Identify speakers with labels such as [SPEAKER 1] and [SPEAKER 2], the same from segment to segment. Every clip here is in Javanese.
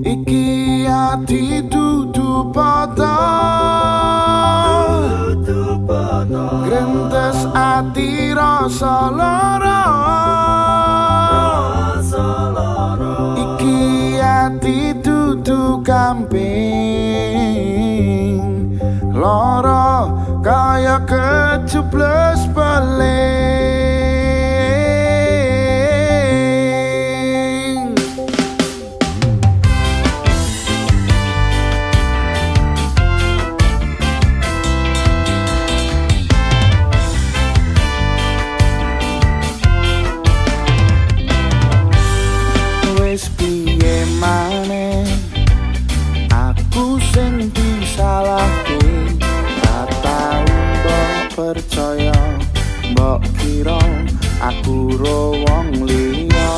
[SPEAKER 1] Iki ati dudu pada Grentes ati rasa lara Iki ati dudu kamping Lara kaya kecubles beling Wis piye maneh aku sing disalahke ra tau mbok percaya mbok kira aku ro wong liya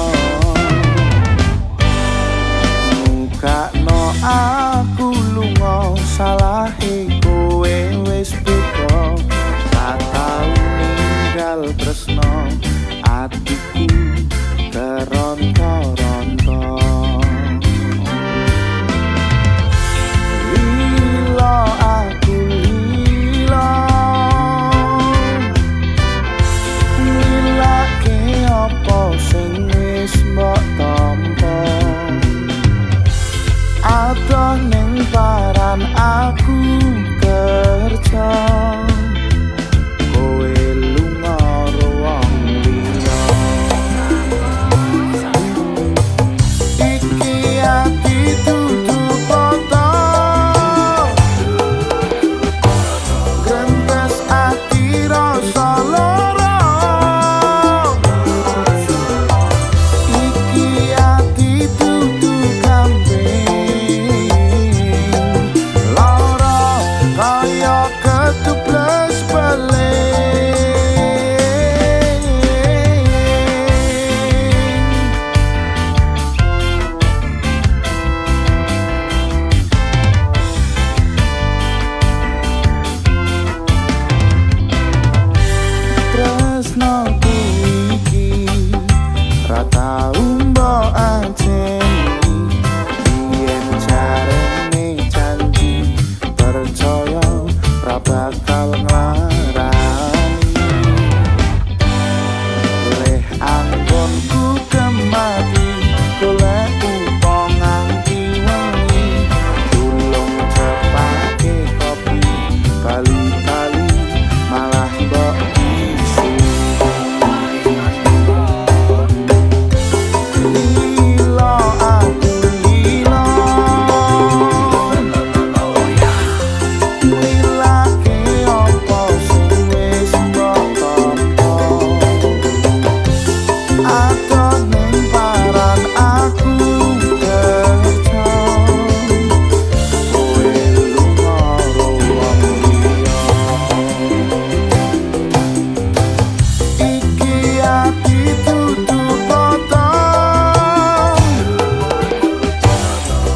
[SPEAKER 1] mukakno aku lunga salahe kowe wis beda ra tau ninggal tresno atiku keronto-ronto lila aku lila lila ke apa sing wis mbok tampa adoh ning paran aku kerja kowe lunga ruang liya iki ati dudu pada Grentes ati rasa lara iki ati dudu kambing lara kaya ketubles beling tresnoku iki ra tau mbok ajeni yen jarene janji percaya ra bakal nglarani leh anggonku kemati golek upo nganti wengi tulung cepake kopi kali-kali malah mbok isi lila aku lila lila ke apa sing wis mbok tampa adoh ning paran aku kerja kowe lunga ruang liya iki ati dudu pada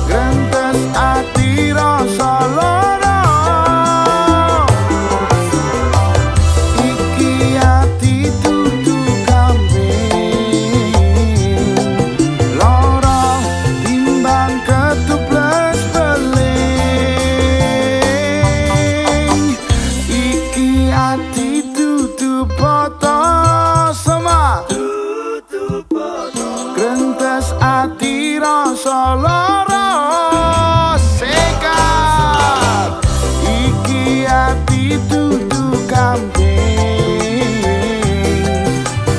[SPEAKER 1] Grentes ati rasa lara iki ati dudu kambing lara timbang ketubles beling iki ati dudu pada sama Grentes ati rasa lara sekat iki ati dudu kambing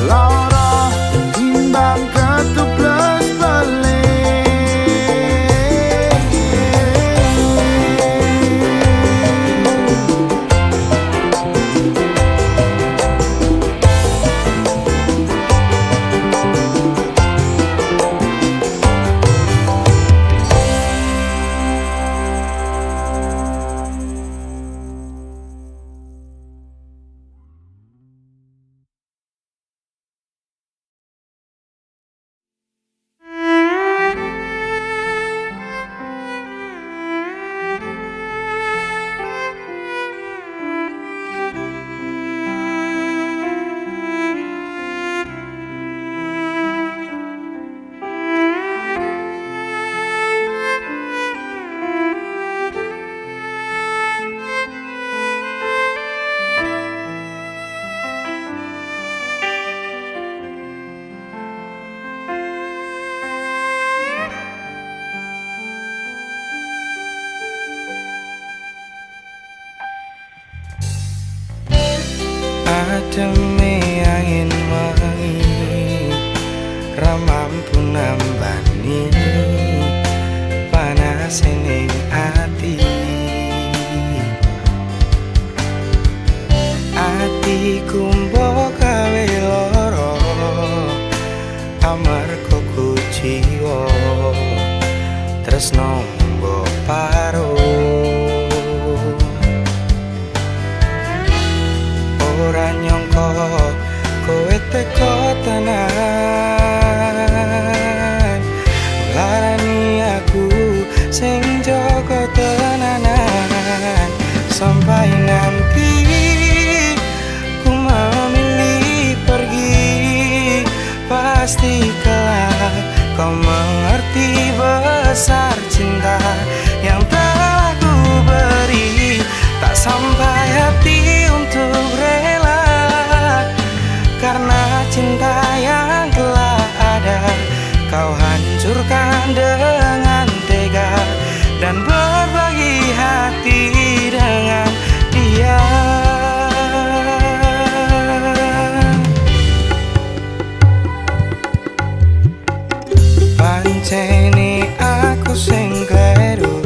[SPEAKER 1] lara timbang ketubles beling Ademe angin wangi ra mampu nambani panas ning ati. Atiku mbok gawe lara amarga kuciwa tresno mbok paro. Ora nyangka kowe teko tenan larani aku sing jaga tenanan. Sampai nanti ku memilih pergi, pasti kelak kau mengerti besar cinta yang telah ku beri. Tak sampai hati untuk rela karena cinta yang telah ada kau hancurkan dengan tega dan berbagi hati dengan dia. Pancene aku sing kleru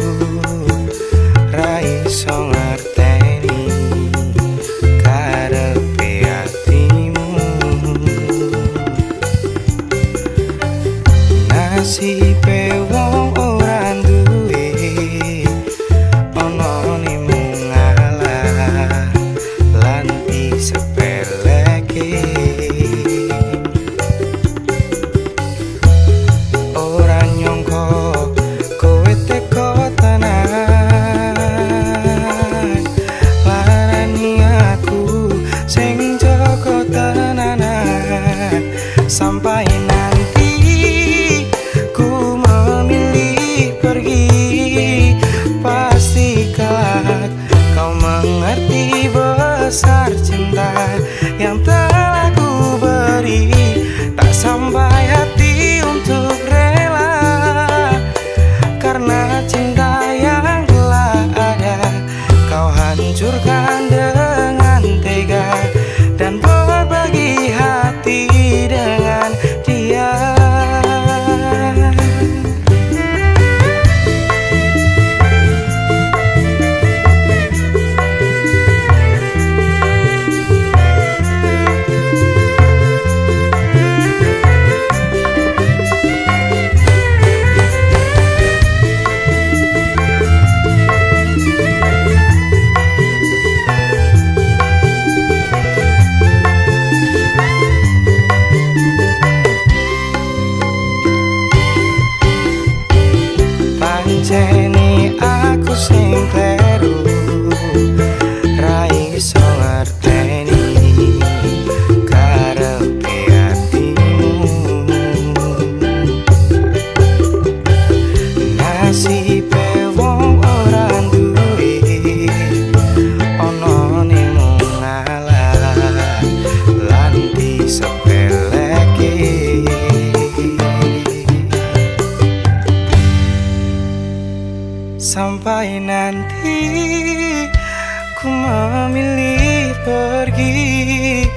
[SPEAKER 1] ra iso ngerteni karepe atimu. Nasibe wong ora duwe ana nemu ngalah lan disepeleke. Ora nyangka kowe teko tenan larani aku sing jaga tenanan. Sampai nanti ku memilih pergi, pasti kelak kau mengerti besar cinta yang telah ku beri. Tak sampai hati untuk rela karena cinta yang telah ada kau hancurkan dengan tega dan berbagi hati dengan dia. Pancene aku sing kleru ra iso ngerteni karepe atimu. Nasibe wong ora duwe ana nemu ngalah lan disepeleke. Sampai nanti ku memilih pergi,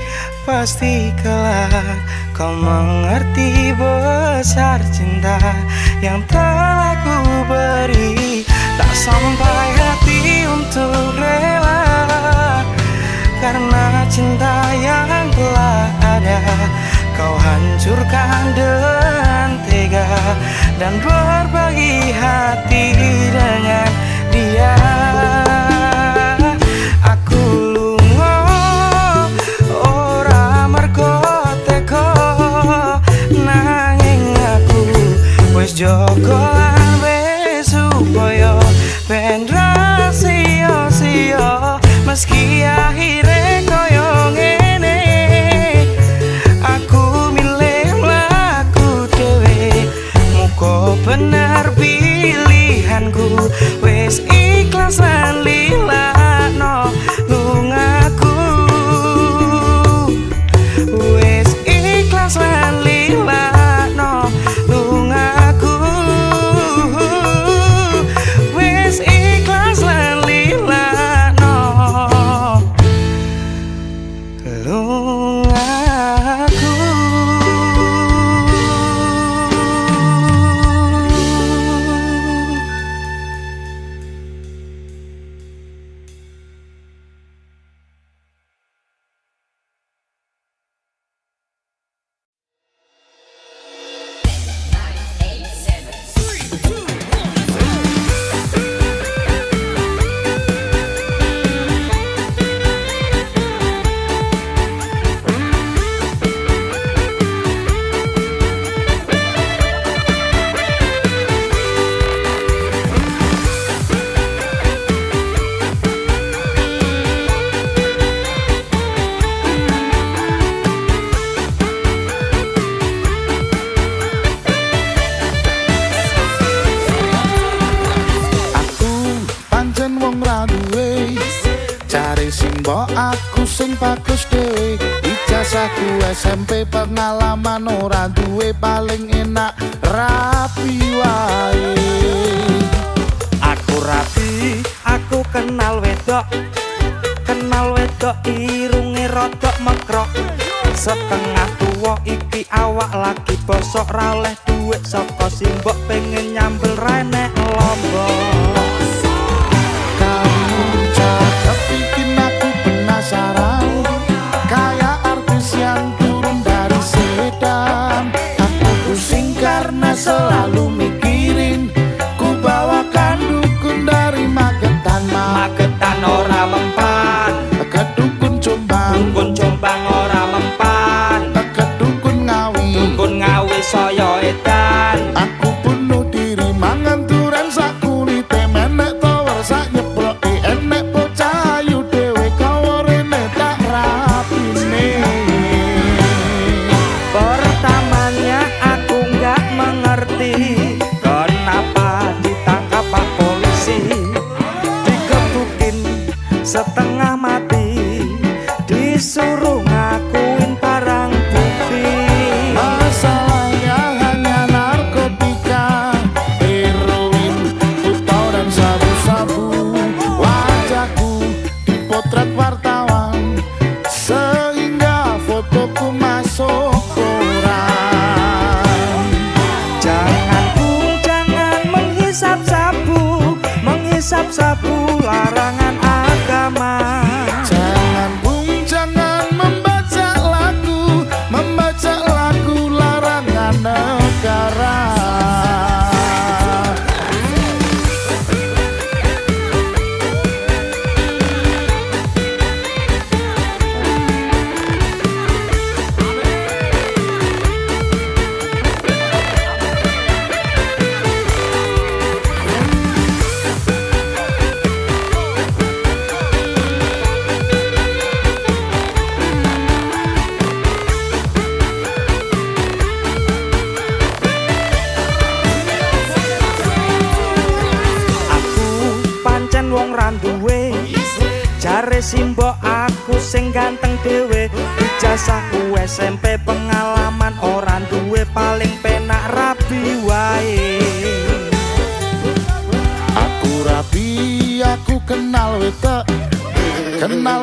[SPEAKER 1] pasti kelak kau mengerti besar cinta yang telah ku beri. Tak sampai hati untuk rela karena cinta yang telah ada kau hancurkan dengan tega dan berbagi hati dengan dia. Aku lunga ora mergo teko nanging aku wis jaga wis supaya ben ra sia-sia meski akhire koyo ngene. Aku milih mlaku dhewe muga bener pilihanku. Wis ikhlas lan lilakno lungaku. Wis ikhlas lan lilakno lungaku. Wis ikhlas lan lilakno lungaku. Mbok aku sing bagus dhewe, ijazahku SMP, pengalaman ora duwe, paling enak rapi wae.
[SPEAKER 2] Aku rapi, aku kenal wedok irunge rodok mekrok. Setengah tuwa iki awak lagi bosok, ra oleh duit saka simbok, pengen nyambel renek lombok.
[SPEAKER 1] Kamu cakep bikin aku penasaran, kayak artis yang turun dari sedan. Aku pusing karena selalu mikirin, ku bawakan dukun dari Magetan.
[SPEAKER 2] Magetan ora mempan,
[SPEAKER 1] Ke dukun Jombang,
[SPEAKER 2] dukun Jombang ora mempan,
[SPEAKER 1] ke dukun Ngawi,
[SPEAKER 2] dukun Ngawi saya edan.
[SPEAKER 1] aku bunuh diri mangan duren sak kulite, menek tower sak nyeploke, enek bocah ayu dhewe kaworene tak rapine.
[SPEAKER 2] Pertamanya aku nggak mengerti kenapa ditangkap Pak Polisi, digebukin setengah mati, disuruh ngakuin barang bukti.
[SPEAKER 1] Masalahnya hanya narkotika, heroin, putau dan sabu-sabu. Wajahku dipotret wartawan, sehingga fotoku masuk koran.
[SPEAKER 2] Jangan Bung, jangan menghisap sabu larangan agama.
[SPEAKER 1] Jangan Bung, jangan membaca lagu larangan negara.
[SPEAKER 2] Pancen wong randuwe, jare simbok aku sing ganteng dhewe. Ijazahku SMP, pengalaman ora duwe, paling penak rabi wae.
[SPEAKER 1] Aku rapi, aku kenal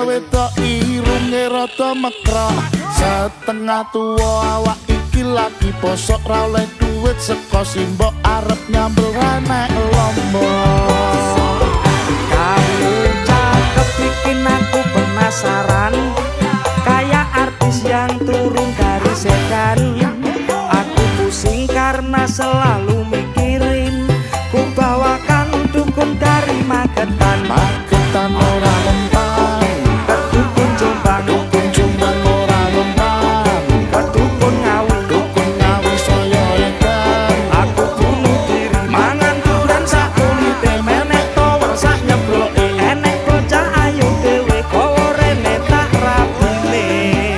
[SPEAKER 1] wedok irunge rada mekrok. Setengah tuwa awak iki lagi bosok, ra oleh duit saka simbok, arep nyambel renek lombok.
[SPEAKER 2] Kamu cakep bikin aku penasaran, kayak artis yang turun dari sedan. Aku pusing karena selalu mikirin, ku bawakan dukun dari Magetan.
[SPEAKER 1] Magetan ora mempan,
[SPEAKER 2] Ke dukun Jombang,
[SPEAKER 1] dukun Jombang ora mempan,
[SPEAKER 2] ke dukun Ngawi,
[SPEAKER 1] dukun Ngawi saya edan.
[SPEAKER 2] aku bunuh diri mangan duren sak kulite, menek tower sak nyeploke, enek bocah ayu dhewe kaworene tak rapine.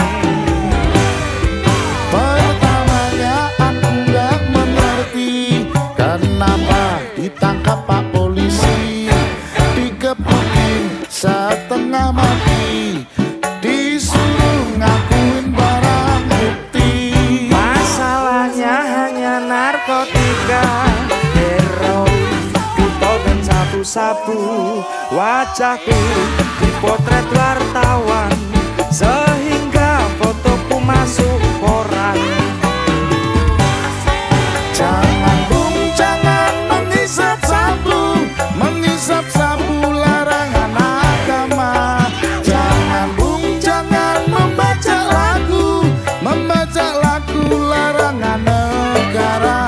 [SPEAKER 1] Pertamanya aku nggak mengerti kenapa ditangkap Pak Polisi, digebukin setengah mati, disuruh ngakuin barang bukti.
[SPEAKER 2] Masalahnya hanya narkotika, heroin, putau dan sabu-sabu. Wajahku dipotret wartawan, sehingga fotoku masuk koran.
[SPEAKER 1] Jangan Bung, jangan menghisap sabu larangan agama. Jangan Bung, jangan membaca lagu larangan negara.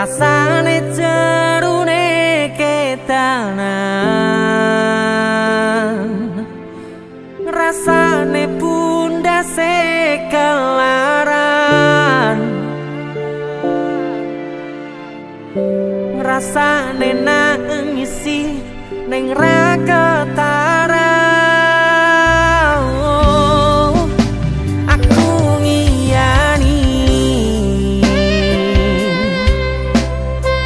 [SPEAKER 2] rasane jerune kedanan, rasane pundase kelaran, rasane nangisi ning ra ketara. Aku ngiyani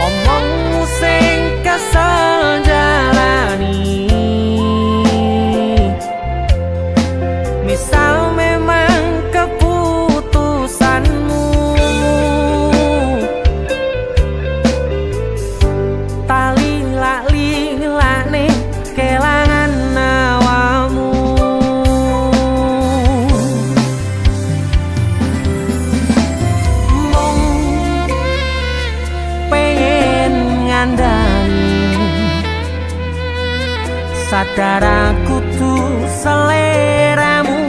[SPEAKER 2] omongmu sing kesel jalani, misal memang keputusanmu tali lak-lilane kelangan nawamu. Mung pengen ngandani sadar aku tuh seleramu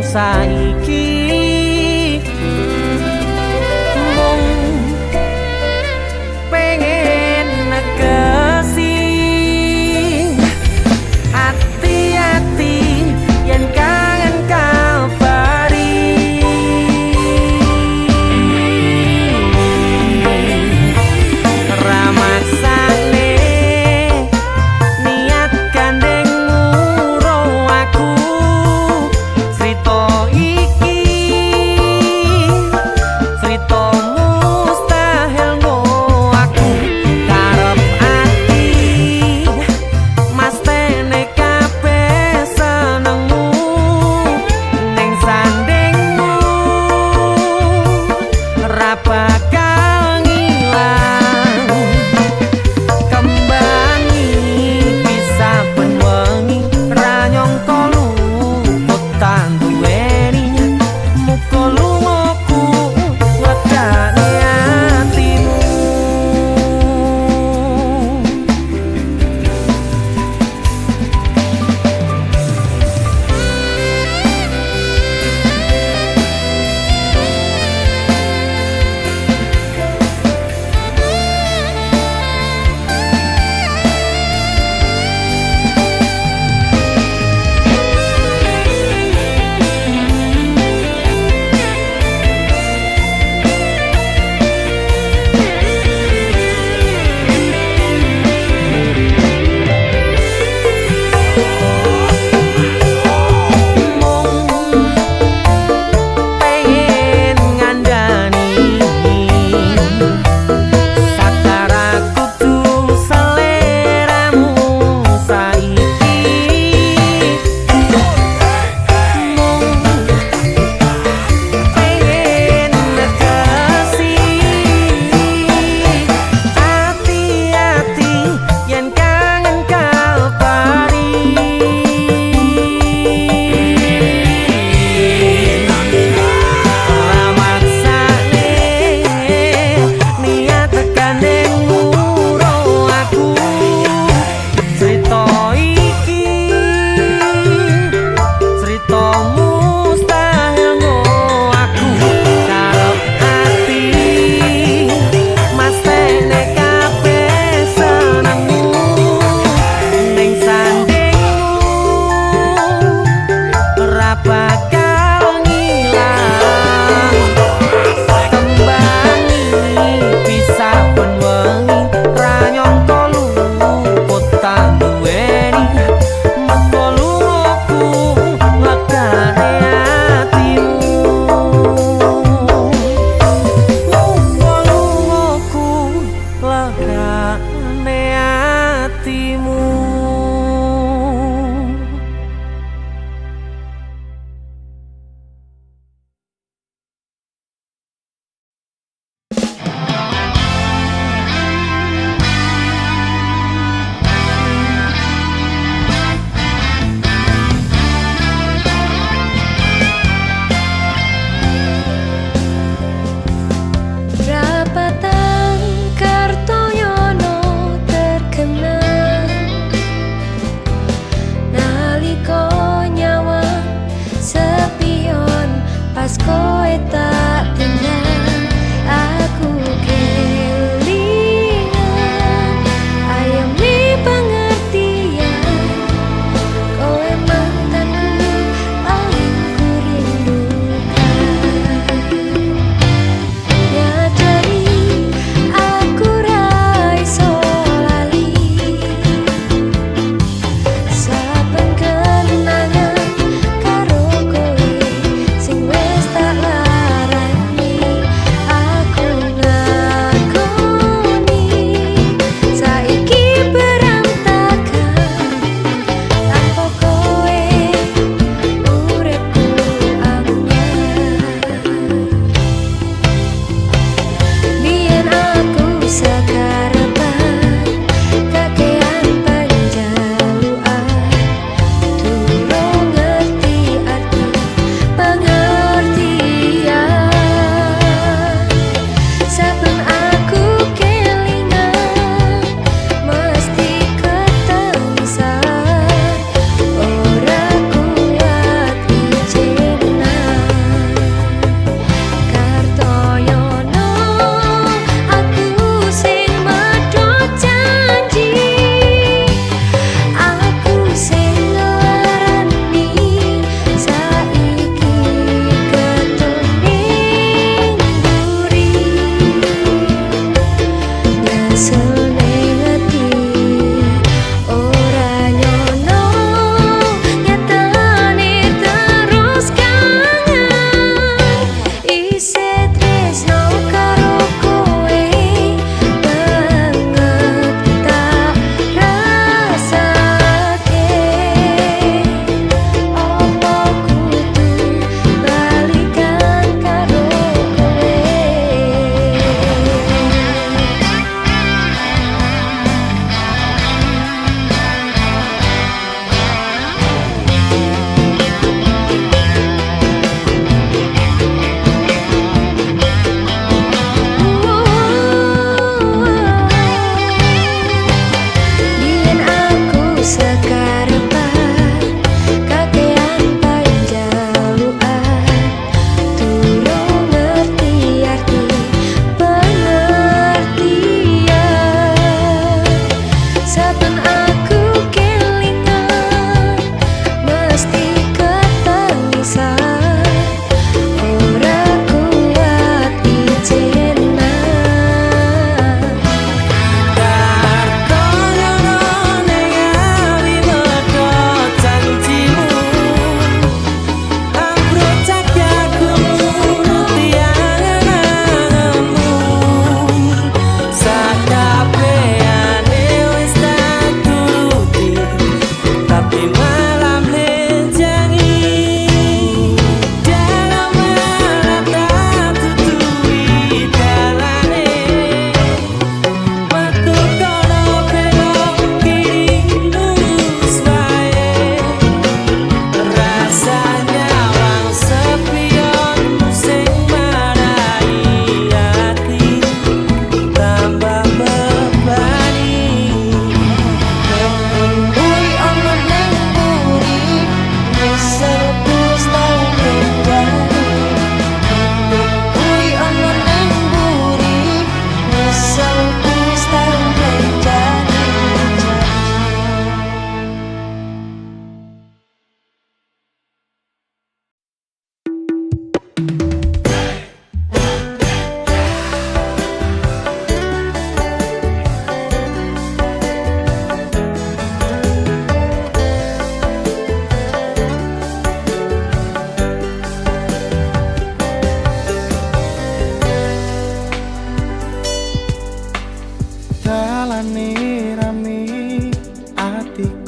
[SPEAKER 2] saiki. Mung pengen negesi hati-hati yen kangen kabari. Ramaksane niat gandeng muro aku crita iki, crita mustahil ngo aku karep ati mas tene kabeh senengmu ning sandingmu ra bakal ngilang. Kembangi bisa benwengi ra nyangka luput tanduweni muga lungaku wedane atimu. Pengen ngandani sadar aku tuh seleramu saiki. Mung pengen negesi hati-hati yen kangen kabari. Ramaksane niat gandeng muro aku crita iki, crita mustahil ngo aku karep ati mas tene kabeh senengmu ning sandingmu ra bakal ngilang. Kembangi bisa benwengi ra nyangka luput tanduweni muga lungaku legane atimu. Muga lungaku legane atimu.
[SPEAKER 3] Rapatan Kartoyono terkenal nalika nyawa sepion pas koe tak tinggal aku kelingan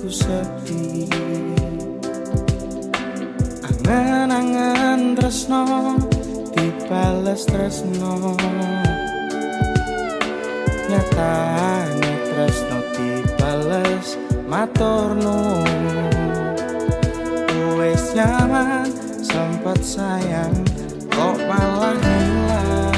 [SPEAKER 2] hatiku sepi. Angen-angen tresno dibales tresno, nyatane tresno dibales matur nuwun. Wis nyaman sempat sayang kok malah hilang.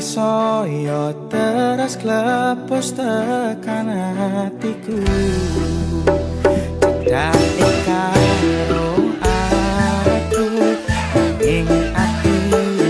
[SPEAKER 2] Soyo teras klepos tekan hatiku, cedake karo aku ing atimu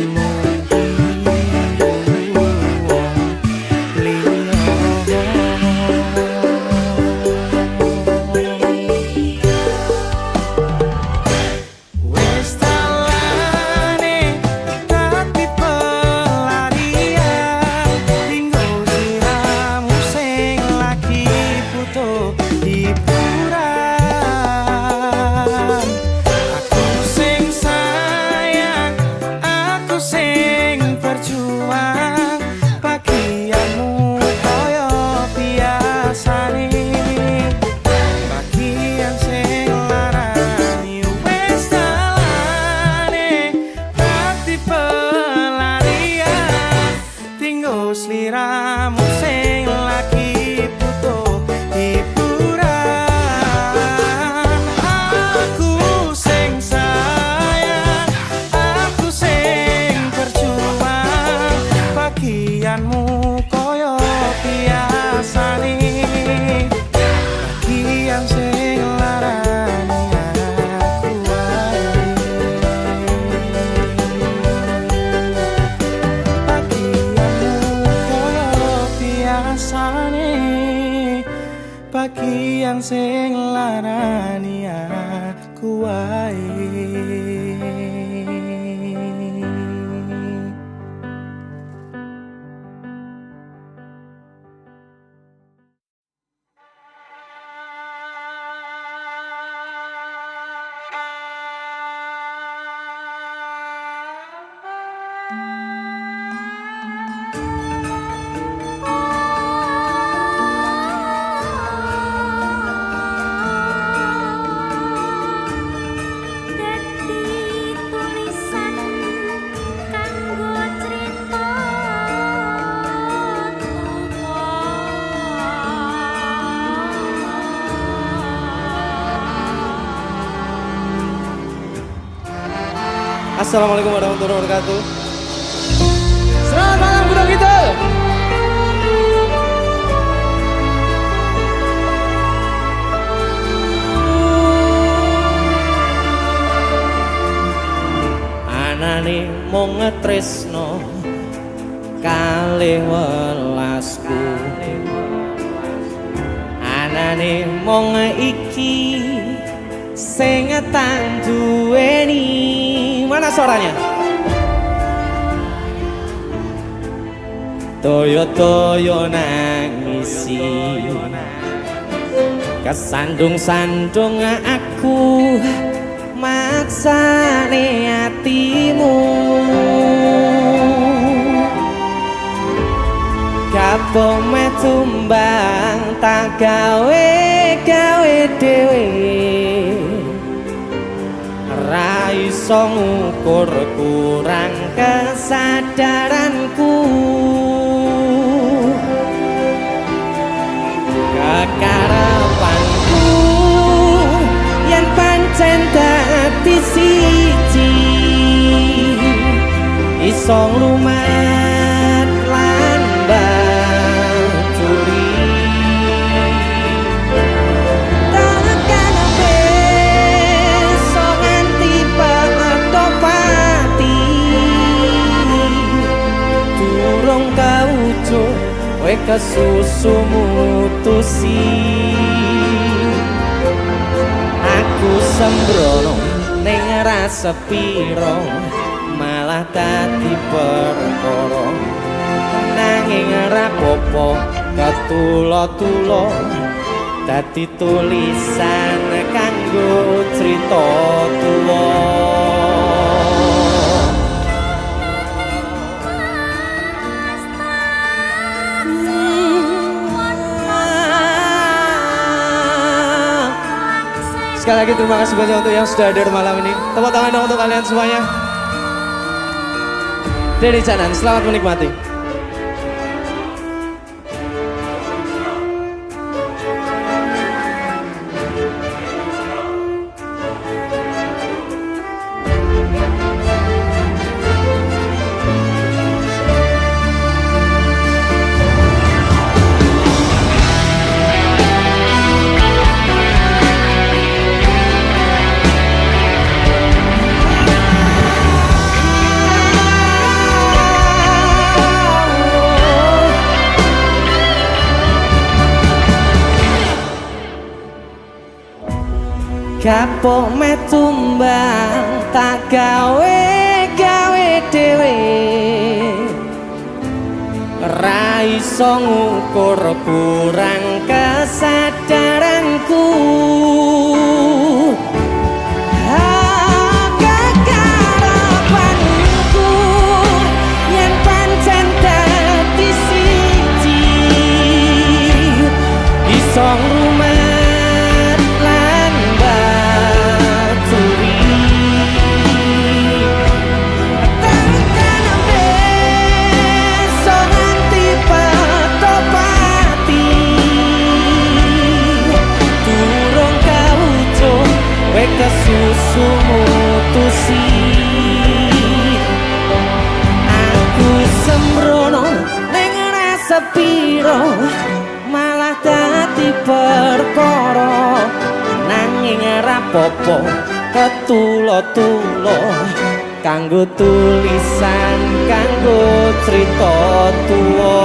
[SPEAKER 2] sliramu sing lagi butuh hiburan. Aku sing sayang, aku sing berjuang, bagianmu koyo biasane, bagian sing larani aku wae. Bagian sing larani aku wae.
[SPEAKER 4] Assalamualaikum warahmatullahi wabarakatuh. Selamat malam Gunung Kidul. Anane mung ngetresno kalih welasku, anane mung iki sing tak duweni. Mana suaranya? Toyo-toyo nangisi, kesandung-sandung aku maksane hatimu. Kapok metumbang tak gawe dewe, ra iso ngukur kurang kesadaranku. Kekarepanku yen pancen dadi siji, iso nglumat lan baturi. Takkan besok nganti pato pati, durung kawujud kowe kesusu mutusi. Aku sembrono ning ra sepiro, malah dadi perkara. Nanging ra popo ketulo-tulo, dadi tulisan kanggo crita tuwa. Sekali lagi terima kasih banyak untuk yang sudah hadir malam ini. Tepuk tangan dong untuk kalian semuanya. Dari Canan, selamat menikmati. Kapok metumbang tak gawe dewe, ra iso ngukur kurang kesadaranku. Kekarepanku yen pancen dadi siji, iso nglumat kesusu mutusi. Aku sembrono ning ra sepiro, malah dadi perkara. Nanging ra popo ketulo-tulo, kanggo tulisan kanggo crita tuwa.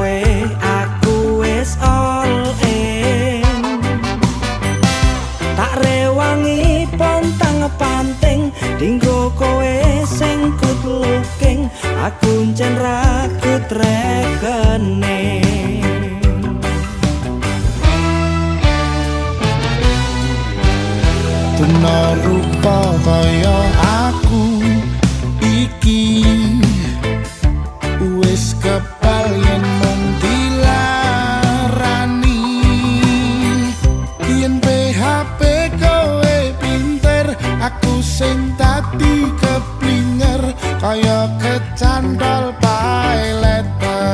[SPEAKER 2] kowe aku wis all in. Tak rewangi pontang panting dinggo kowe sing good looking. Aku ncen ra good reckoning.
[SPEAKER 1] Tuna rupa kaya aku iki wis kepal yen mung dilarani. Yen PHP kowe pinter, aku sing dadi keblinger kaya kecantol pay letter.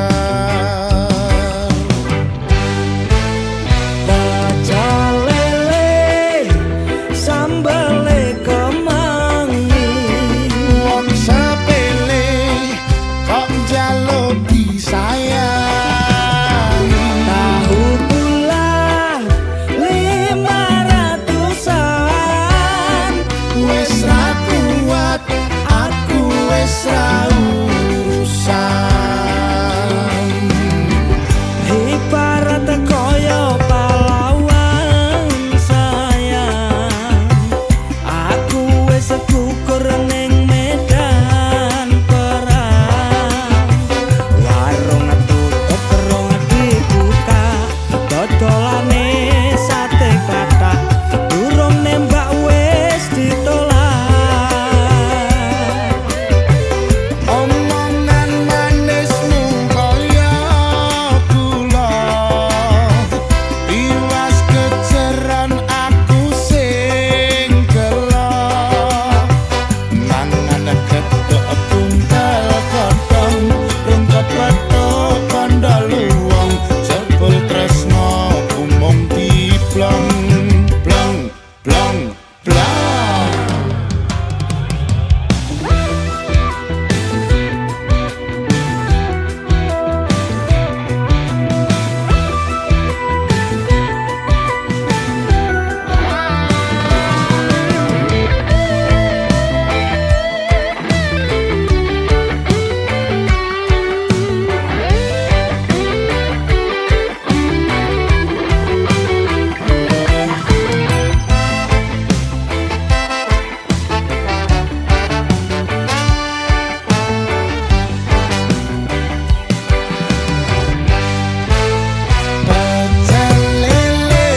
[SPEAKER 2] Pecel lele sambele kemangi,
[SPEAKER 1] Wong sepele kok njaluk disayangi.
[SPEAKER 2] tahu bulat 500-an.
[SPEAKER 1] Wis ra kuat, aku wis ra urusan.
[SPEAKER 2] Ibarat kaya pahlawan sayang, aku wis gugur ning medan perang. Warung tutup rong dibuka, dodolane sate klathak, durung nembak wis ditolak.
[SPEAKER 1] Omongan manismu kaya gula, tiwas kejeran aku sing gelo. Mangan gethuk buntel godhong, rungkep petuk kandha luwung, jebul tresno umum diblong blong blong blong. Pecel lele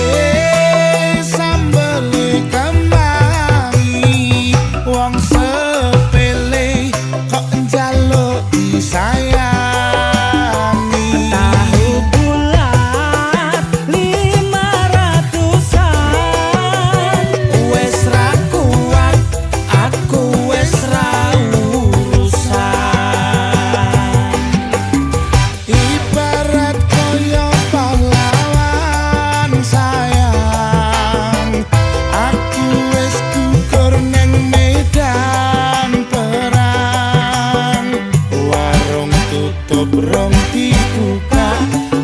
[SPEAKER 1] sambele kemangi, wong sepele kok njaluk disayangi.
[SPEAKER 2] Tahu bulat 500-an.
[SPEAKER 1] Wis ra kuat, aku wis ra urusan. Ibarat kaya pahlawan sayang, aku wis gugur ning medan perang. Warung tutup rong dibuka,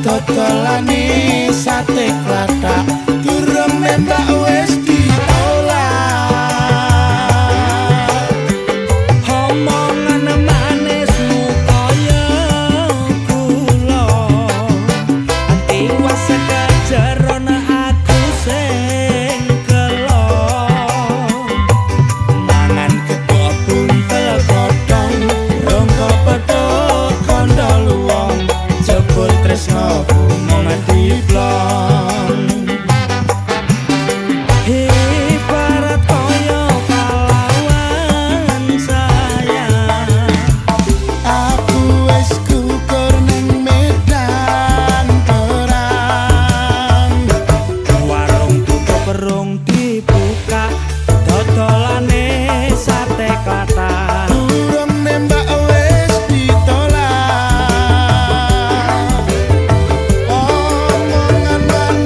[SPEAKER 1] dodolane sate klathak, durung nembak wis ditolak.
[SPEAKER 2] Omongan manismu kaya gula, tiwas kejeron aku sing gelo.
[SPEAKER 1] Mangan gethuk buntel godhong, rungkep petuk kandha luwung, jebul tresno umum diblong.
[SPEAKER 2] Ibarat kaya pahlawan sayang,
[SPEAKER 1] Aku wis gugur ning medan perang.
[SPEAKER 2] warung tutup rong dibuka, dodolane sate klathak.
[SPEAKER 1] Durung nembak wis ditolak. Omongan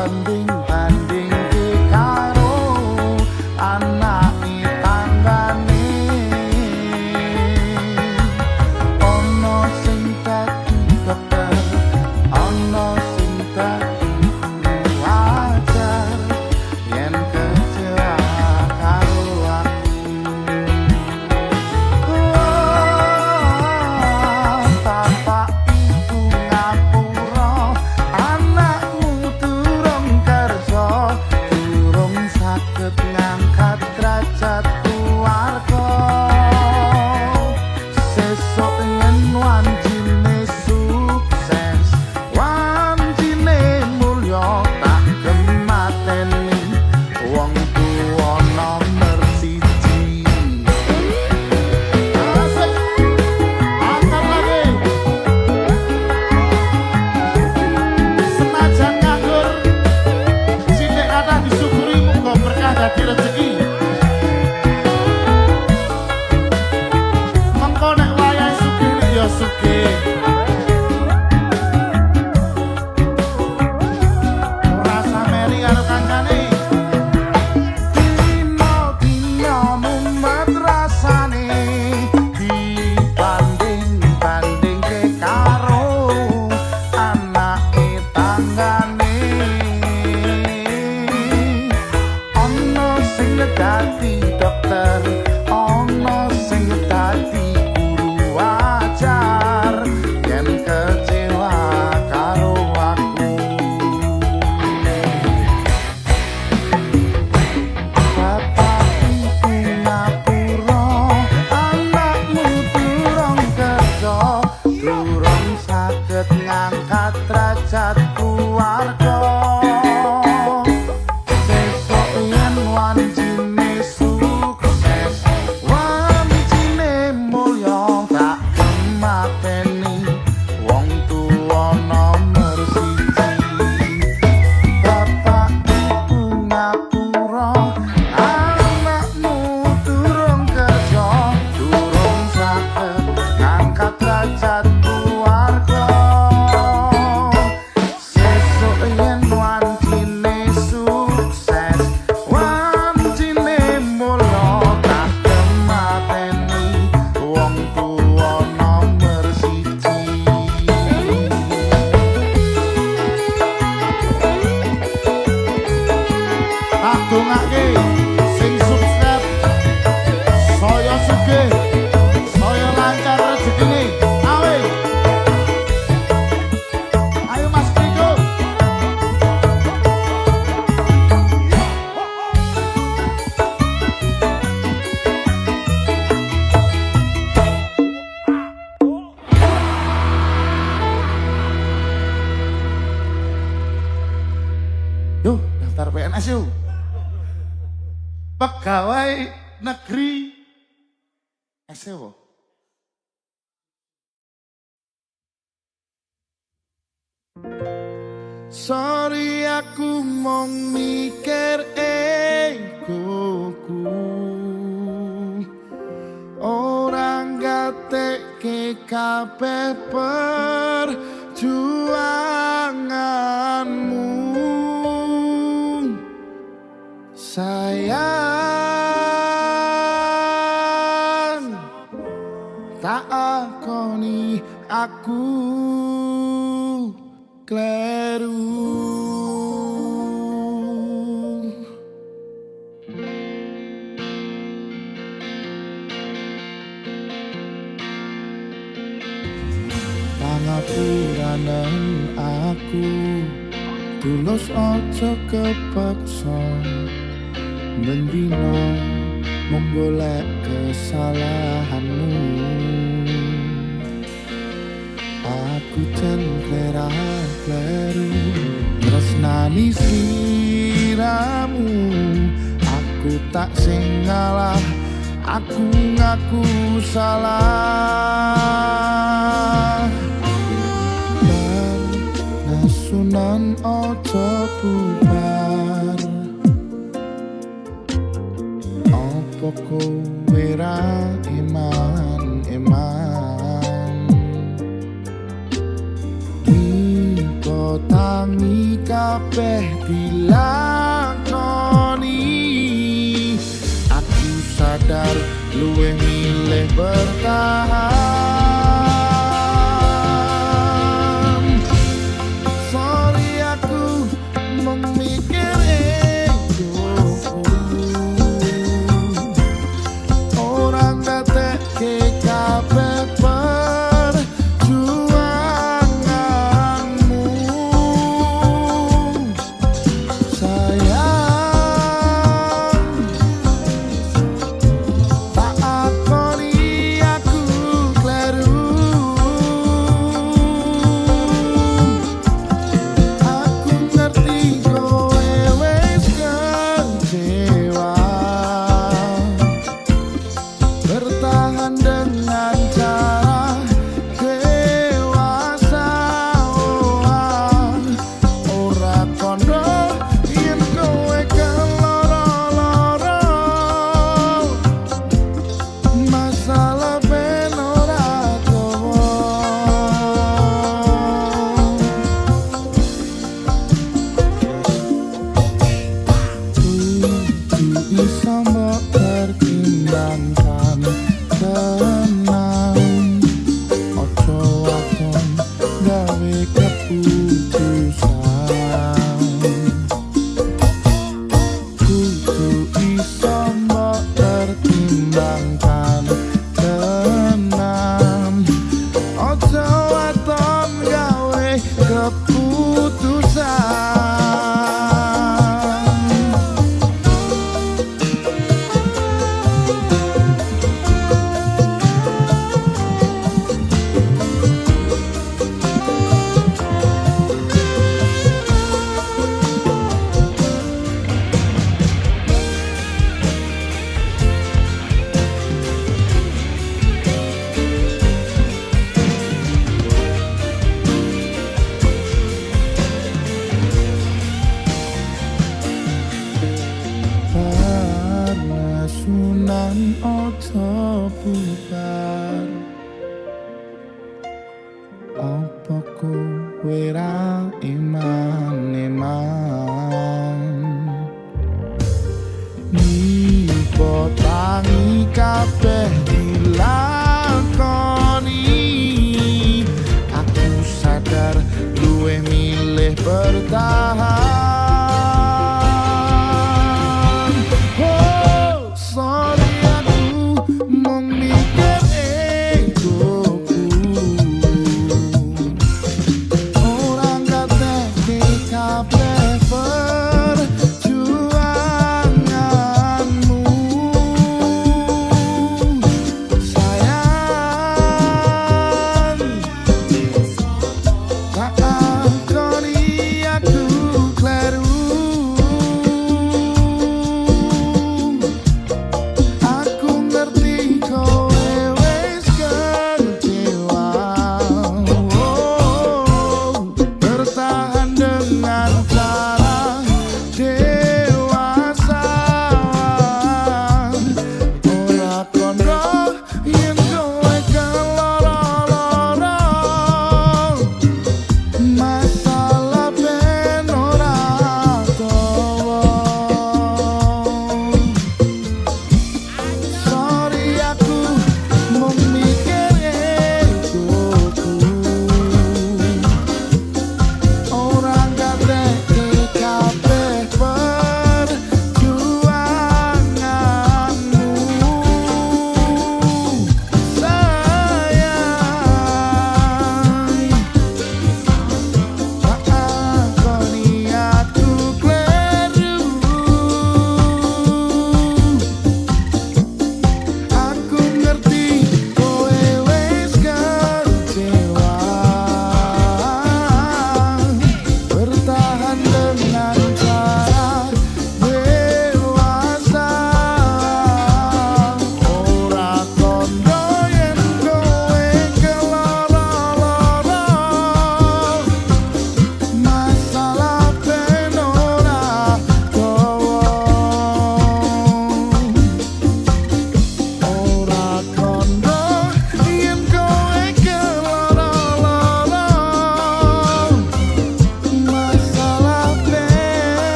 [SPEAKER 1] dibanding-bandingke karo anake tanggane. Ono sing dadi dokter, ono sing dadi guru ajar, yen kecewa karo aku. Bapak ibu ngapura, anakmu durung kerja, durung saged ngangkat derajat keluarga. Sesuk yen wancine sukses, wancine mulya, tak kemateni wong tuwa nomor siji. Asik, angkat lagi. Senajan nganggur, sithik kathah disyukuri muga berkah dadi rezeki. Mengko nek wayahe sugih ya sugih. Ora sameri karo kancane. Dino-dino mumet rasane, dibanding-bandingke karo anake tanggane. Ono sing dadi dokter, ono sing dadi guru ajar, yen kecewa karo aku. Bapak ibu ngapura, anakmu durung kerja, durung saged ngangkat derajat keluarga. Sesuk yen wancine sukses, wancine mulya, tak kemateni wong tuwa nomor siji. Bapak ibu ngapura, anakmu durung kerja, durung saged ngangkat derajat keluarga. Sesuk yen wancine sukses, wancine mulya, tak kemateni wong tuwa nomor siji. Tak dongake sing sukses, saya sugih, saya lancar rezekine. Awe, ayo Mas Kriko. Yo, daftar PNS yuk. Pegawai negeri SEO. Sorry aku mong mikir egoku, orang gatekke kabeh perjuanganmu. Sayang, tak akoni aku kleru. Pangapuranen aku, tulus aja kepaksa, bendino menggolek kesalahanmu. Aku jan kleru tresnani sliramu, aku tak sing ngalah, aku ngaku salah. Dan nasunan ojo bubar, opo kowe ra eman-eman. Tangi kabeh dilakoni. Aku sadar luwih milih bertahan. Sorry aku memikir egoku, orang ngetekke kabeh perjuanganmu. Sayang, tak akoni aku kleru. Aku ngerti kowe wis kecewa, bertahan dengan cara dewasa. Ora kono yen kowe keloro-loro, masalah ben ora kowe. Kudu iso mbok pertimbangkan tenang, ojo waton gawe keputusan.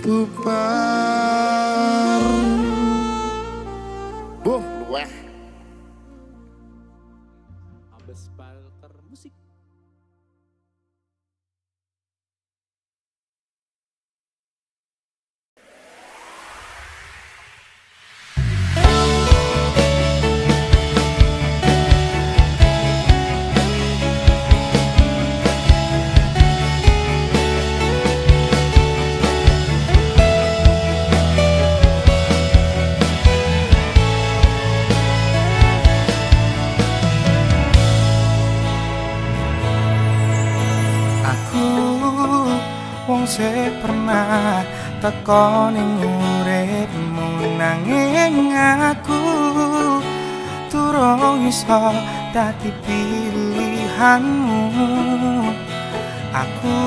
[SPEAKER 1] bubar. Luweh.
[SPEAKER 4] Abes Palker Musik.
[SPEAKER 2] Wong sing pernah teko ning uripmu nanging aku durung iso dadi pilihanmu. Aku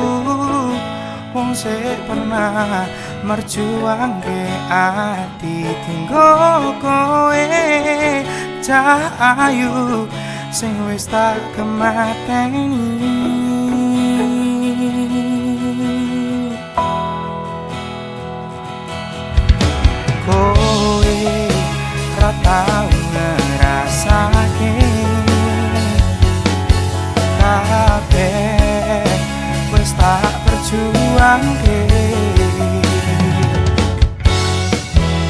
[SPEAKER 2] wong sing pernah merjuangke ati tinggo kowe cahayu sing wis tak kemateni. Kowe ra tau ngrasake kabeh wis tak perjuangke,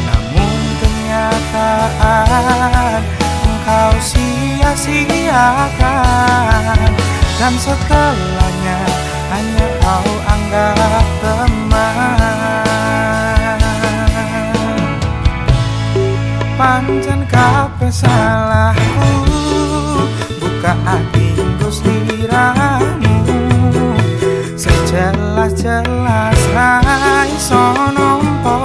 [SPEAKER 2] namun kenyataan engkau sia-siakan, dan setelahnya hanya kau anggap teman. Pancen kabeh salahku, buka ati Gusti sliramu, sejelas-jelas ra iso nampa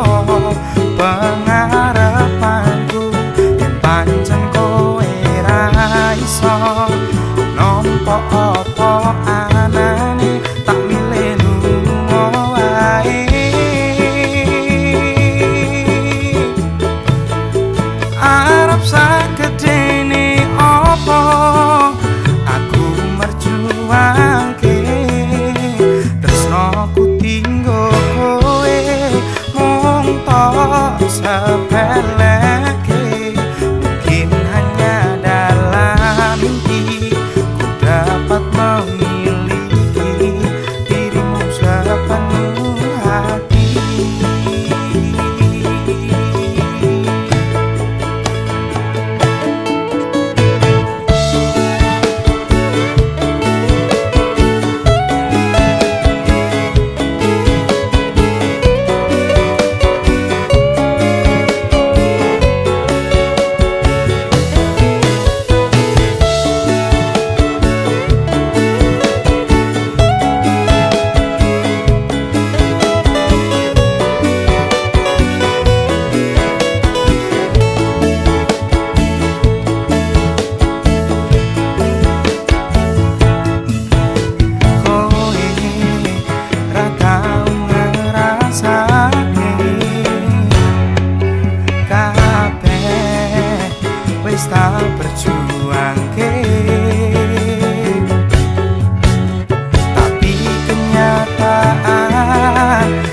[SPEAKER 2] pengarepanku, yen pancen kowe ra iso nampa apa anane tak milih lunga wae. Arep sagedene apa aku merjuangke tresnaku tinggo kowe mung tok sepeleke. Mungkin hanya dalam mimpi ku dapat memiliki dirimu sepenuh hati. Wis tak perjuangke, tapi kenyataan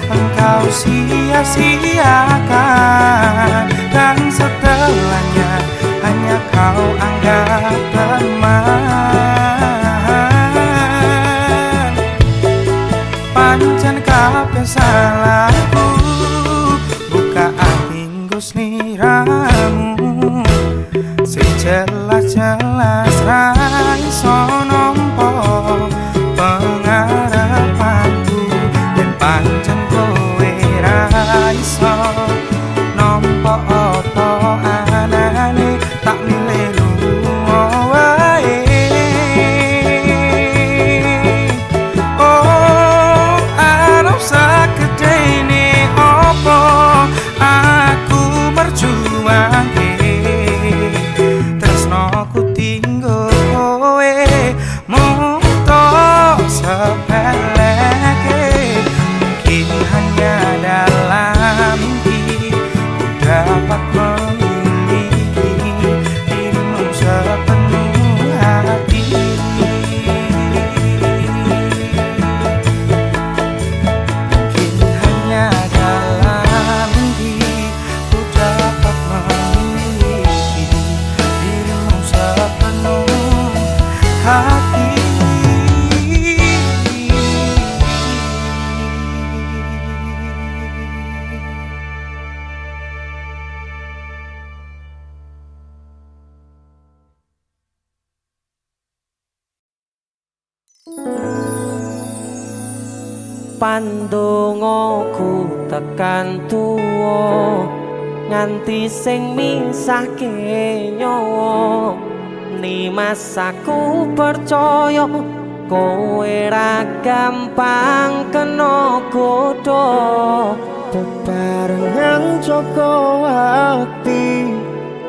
[SPEAKER 2] engkau sia-siakan, dan setelahnya hanya kau anggap teman. Pancen kabeh salahku, buka ati sliramu, sejelas-jelas ra iso nampa pengarepanku, yen pancen kowe ra iso nampa apa anane tak milih lunga wae. Oh, arep sagedene apa aku merjuangke tresnaku tinggo kowe Pandongaku tekan tuwa nganti sing misahke nyawa Nimas aku percaya kowe ra gampang kena godha
[SPEAKER 5] bebarengan Joko ati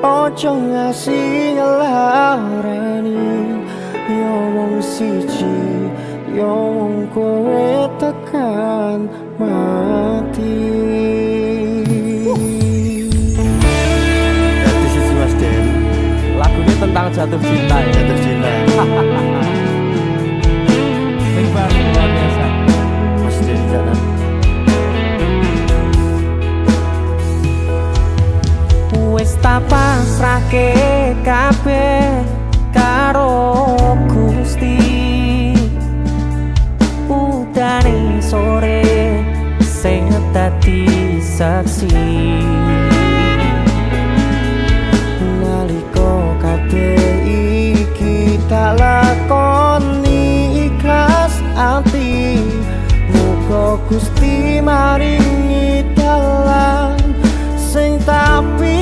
[SPEAKER 5] ojo ngasih ngelarani yo wong siji yo wong kowe tekan mati.
[SPEAKER 1] Jadi sisi Mas Den,
[SPEAKER 2] lagu ini tentang jatuh cinta ya
[SPEAKER 1] jatuh cinta.
[SPEAKER 2] Hebat, luar biasa
[SPEAKER 1] Mas Den kanan.
[SPEAKER 2] Wis tak pasrahke kabeh karo Gusti udane sore sing dadi saksi
[SPEAKER 5] Nalika kabeh iki tak lakoni ikhlas ati muga Gusti maringi dalan sing tapi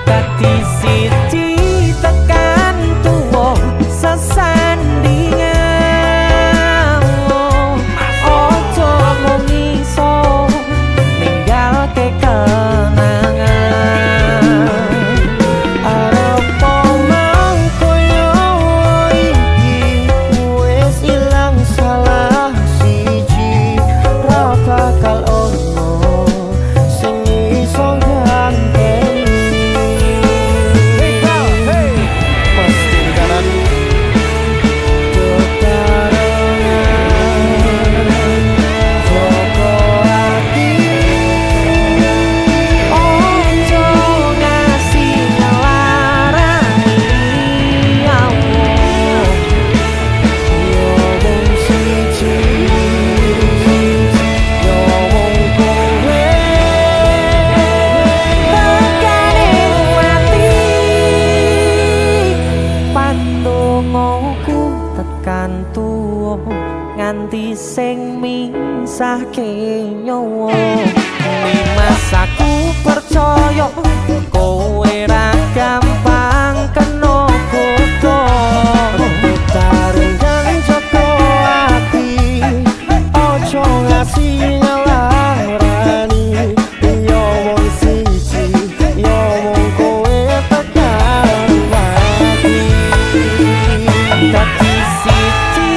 [SPEAKER 2] dadi siji tekan tuwa sesandingan ojo mung iso ninggalke kenangan
[SPEAKER 5] arep mangkoyo iki wis ilang salah siji ra bakal ono sing iso ganteni. Mas Den kanan Joko ati
[SPEAKER 2] ojo ngasih ngelarani Allah
[SPEAKER 5] yo wong siji yo wong kowe
[SPEAKER 2] tekane mati pandongaku tekan tuwa nganti sing misahke nyawa Nimas aku percaya kowe ra gampang kena godha
[SPEAKER 5] Tarengan Joko ati ojo ngasih ngelarani yo wong siji yo wong kowe tekan mati.
[SPEAKER 2] dadi siji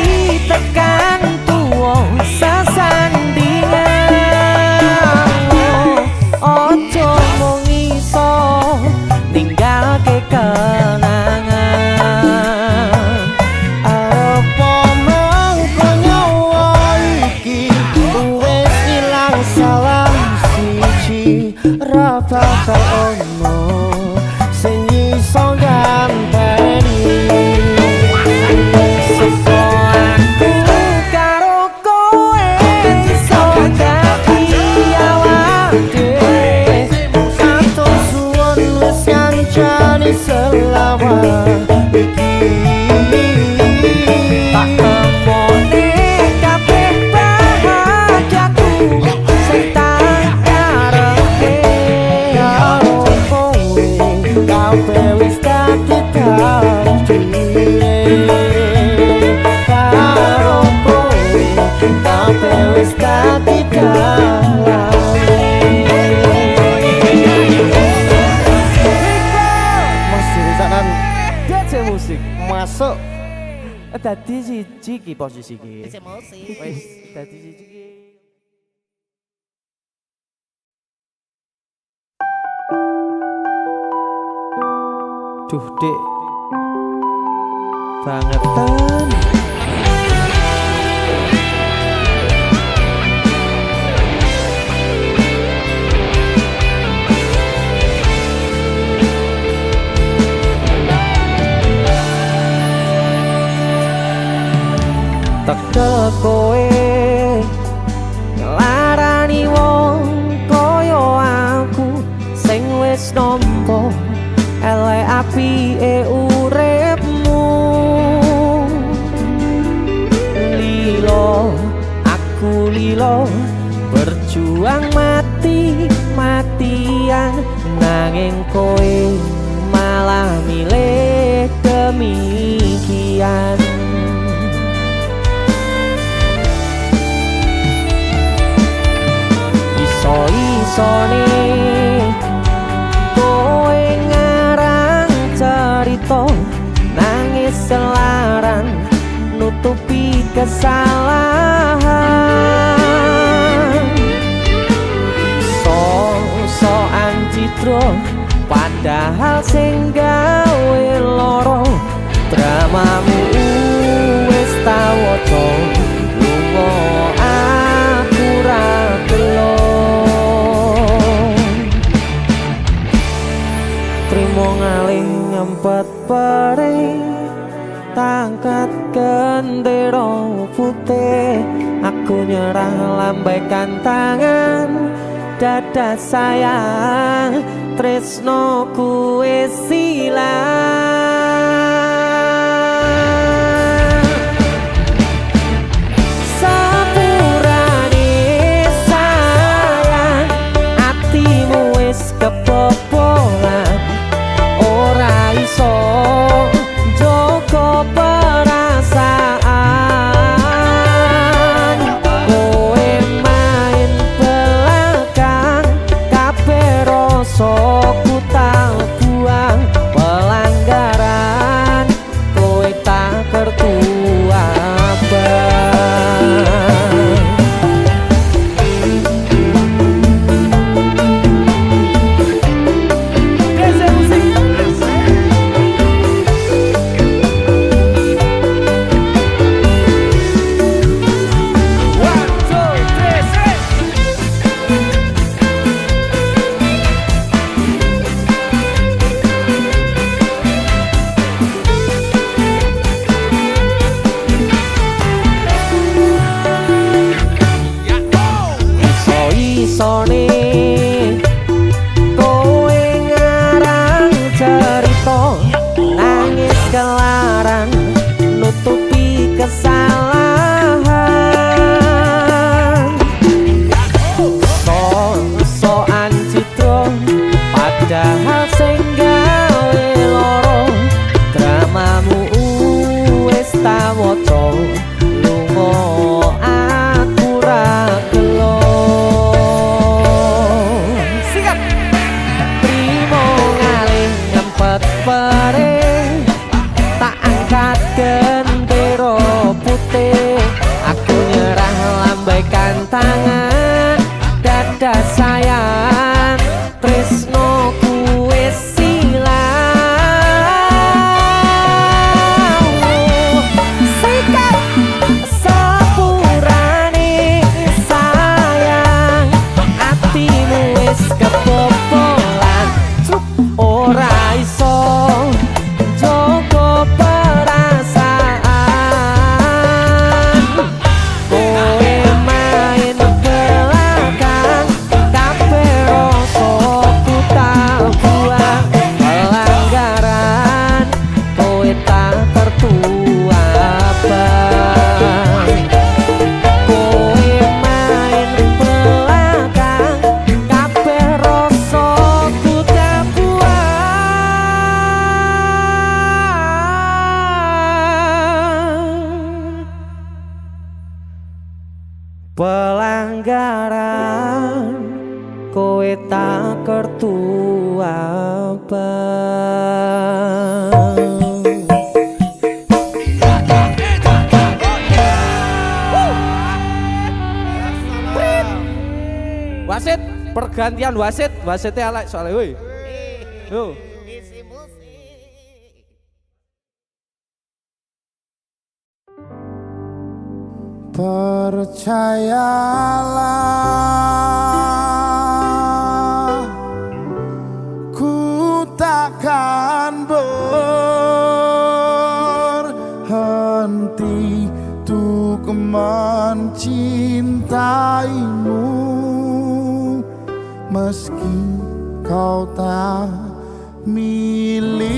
[SPEAKER 2] tekan tuwa sesandingan ojo mung iso ninggalke kenangan
[SPEAKER 5] Arep mangko nyawa iki wis ilang salah siji ra bakal ono sing iso ganteni.
[SPEAKER 2] Seko aku karo kowe iso dadi awake dhewe
[SPEAKER 5] Atur suwun wis ngancani selawat iki.
[SPEAKER 2] tak temone kabeh bahagiaku sing tak karepe
[SPEAKER 5] Karo kowe kabeh wis dadi takdire. Karo kowe kabeh wis dadi dalane. Mas Dirisanan
[SPEAKER 2] DC musik
[SPEAKER 5] masuk
[SPEAKER 2] dadi siji ki posisi ki wis dadi siji ki duh dek bangetan tekel kowe nglarani wong kaya aku sing wis nampa
[SPEAKER 5] cerita nangis selaran nutupi kesalahan. So-soan citro padahal sing gawe loro, dramamu wis tak waca lunga aku ra gelo. Trimo ngalih ngempet perih tangkat gendera putih, aku nyerah lambaikan tangan dada sayang tresno kuwe silang. Sepurane sayang atimu wis kebobolan, ora iso joko perasaan. Kowe main belakang kabeh rasa ku tak buang, pelanggaran kowe tak kertu abang. Isone kowe ngarang cerita nangis kelaran nutupi kesalahan. So-soan citro padahal sing gawe loro, dramamu wis tak waca lunga aku ra gelo. Perih tak angkat gendera putih, aku nyerah lambaikan tangan dada sayang tresno kuwe silang. Sikat sepurane sayang atimu wis kebobolan, ora iso joko perasaan. Kowe main belakang kabeh rasa ku tak buang, pelanggaran kowe tak tertua abang. Kowe main belakang kabeh rasa ku tak pelanggaran kowe tak kertu abang. Wasit, pergantian wasit, wasitnya alek soalnya woi. Yo.
[SPEAKER 1] Percayalah, ku takkan berhenti untuk mencintaimu, meski kau tak milikku.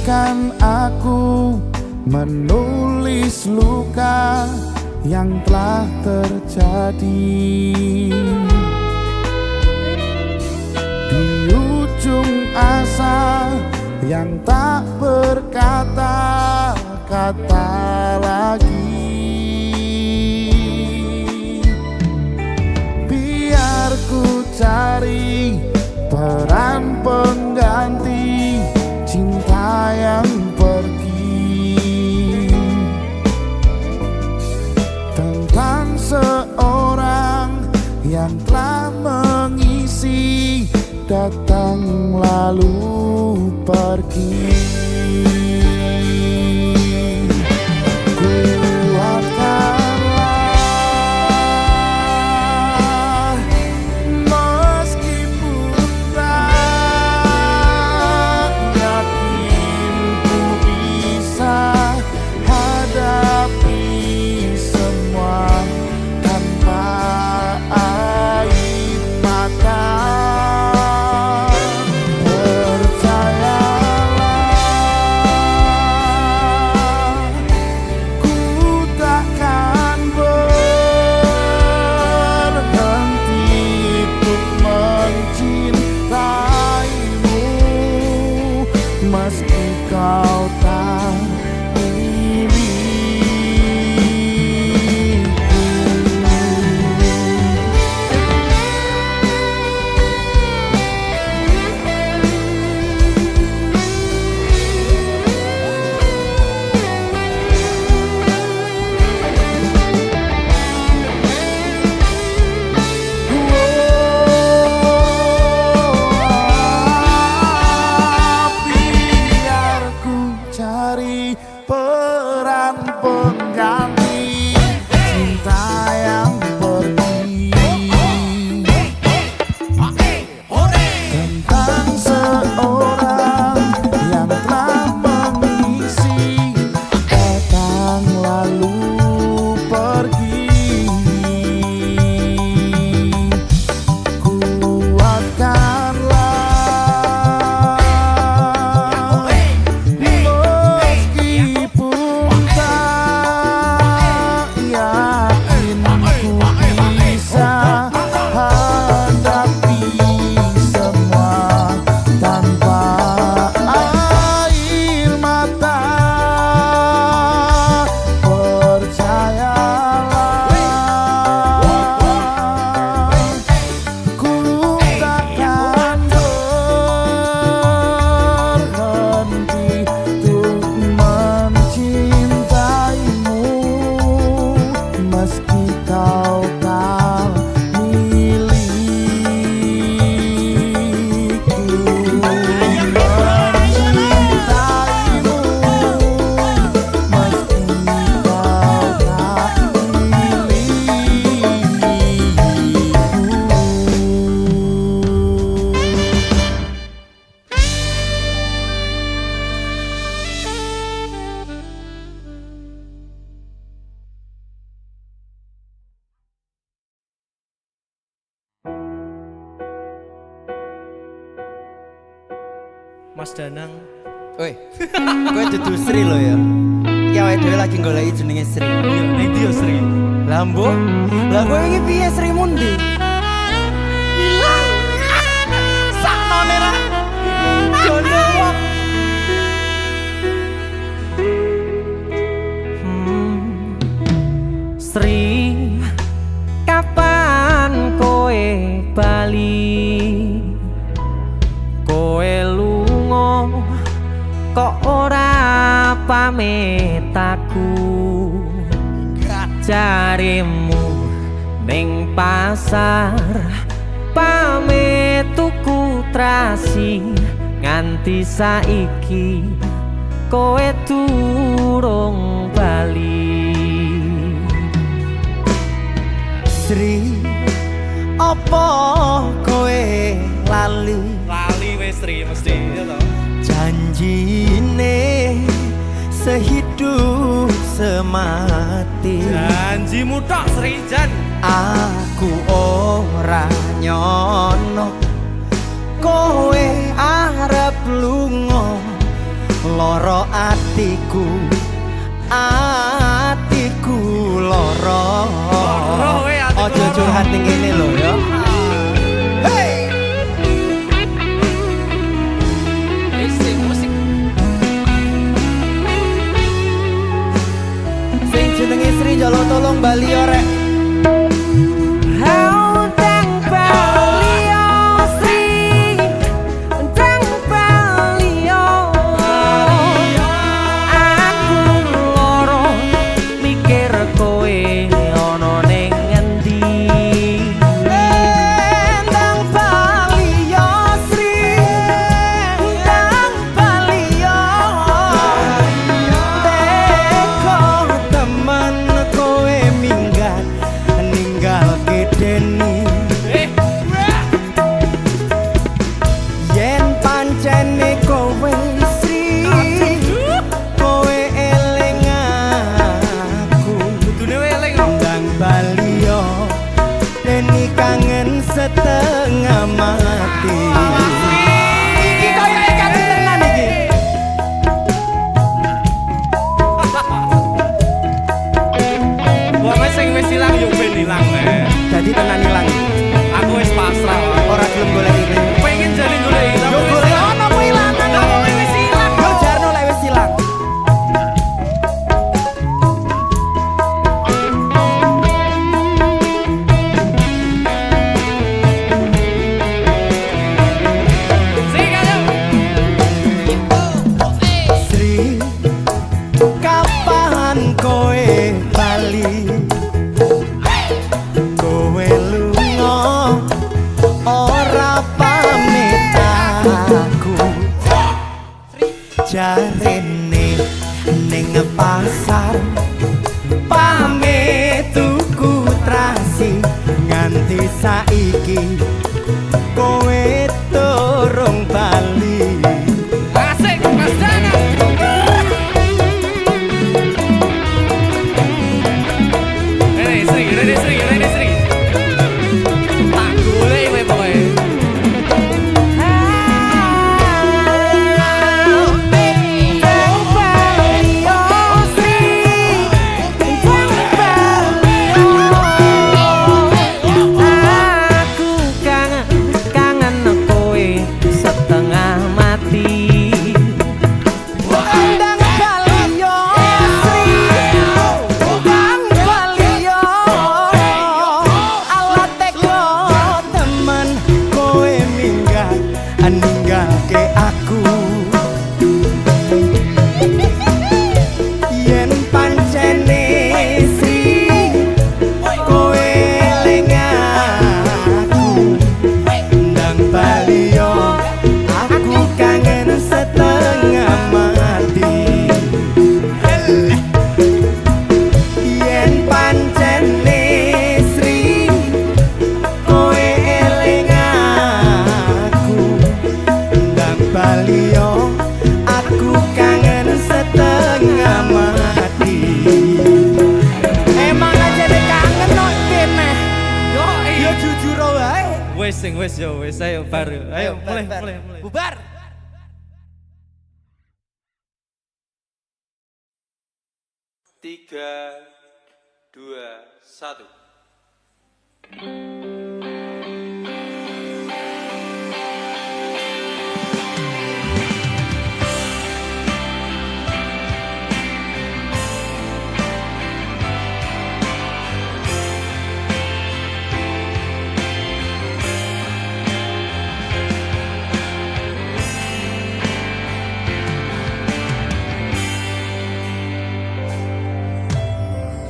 [SPEAKER 1] Izinkan aku tulis luka yang telah terjadi. Di ujung asa yang tak berkata-kata lagi. Biar ku cari peran pengganti cinta yang pergi, tentang seorang yang telah mengisi, datang lalu pergi. Kuatkanlah, meskipun tak yakin ku bisa hadapi semua tanpa air mata. Meski kau tak cari peran pengganti cinta yang pergi, tentang seorang yang telah mengisi, datang lalu pergi.
[SPEAKER 2] Mas Danang.
[SPEAKER 6] Woi, kowe dudu Sri lo ya. Iki awake dhewe lagi goleki jenenge Sri.
[SPEAKER 2] Iya, ning dia Sri.
[SPEAKER 6] Lambo, lah kowe iki piye Sri mundi?
[SPEAKER 2] Hilang. Saknone ra. Jono wong. Sri, kapan kowe bali? Kowe lunga kok ora pamit aku. Jarimu ning pasar pamit tuku trasi, nganti saiki kowe durung bali.
[SPEAKER 6] Sri, apa kowe lali?
[SPEAKER 2] Lali wis Sri mesti ya to.
[SPEAKER 6] Janjine sehidup semati.
[SPEAKER 2] Janjimu tok Sri Jan.
[SPEAKER 6] Aku ora nyono kowe arep lunga, loro atiku sehat ning kene lho ya. Sing jenenge Sri jalo tolong bali orek. Setengah mati. Iki kaya ikan tenan iki.
[SPEAKER 5] Wong sing wis ilang yo ben ilang le.
[SPEAKER 6] Dadi tenan ilang.
[SPEAKER 5] Aku wis pasrah.
[SPEAKER 6] Ora gelem golek iki.
[SPEAKER 5] Pengen jane golek.
[SPEAKER 6] Yo golek ono ku ilangan.
[SPEAKER 5] Lah wis ilang.
[SPEAKER 6] Yo jarno lek wis ilang. Jarene ning pasar pamit tuku trasi nganti saiki kowe turung bali.
[SPEAKER 5] Asik Mas Dana. Rene Sri. Tak golek kowe pokoke. Wes ayo baru. Ayo mulai. Bubar. Tiga, 2, 1.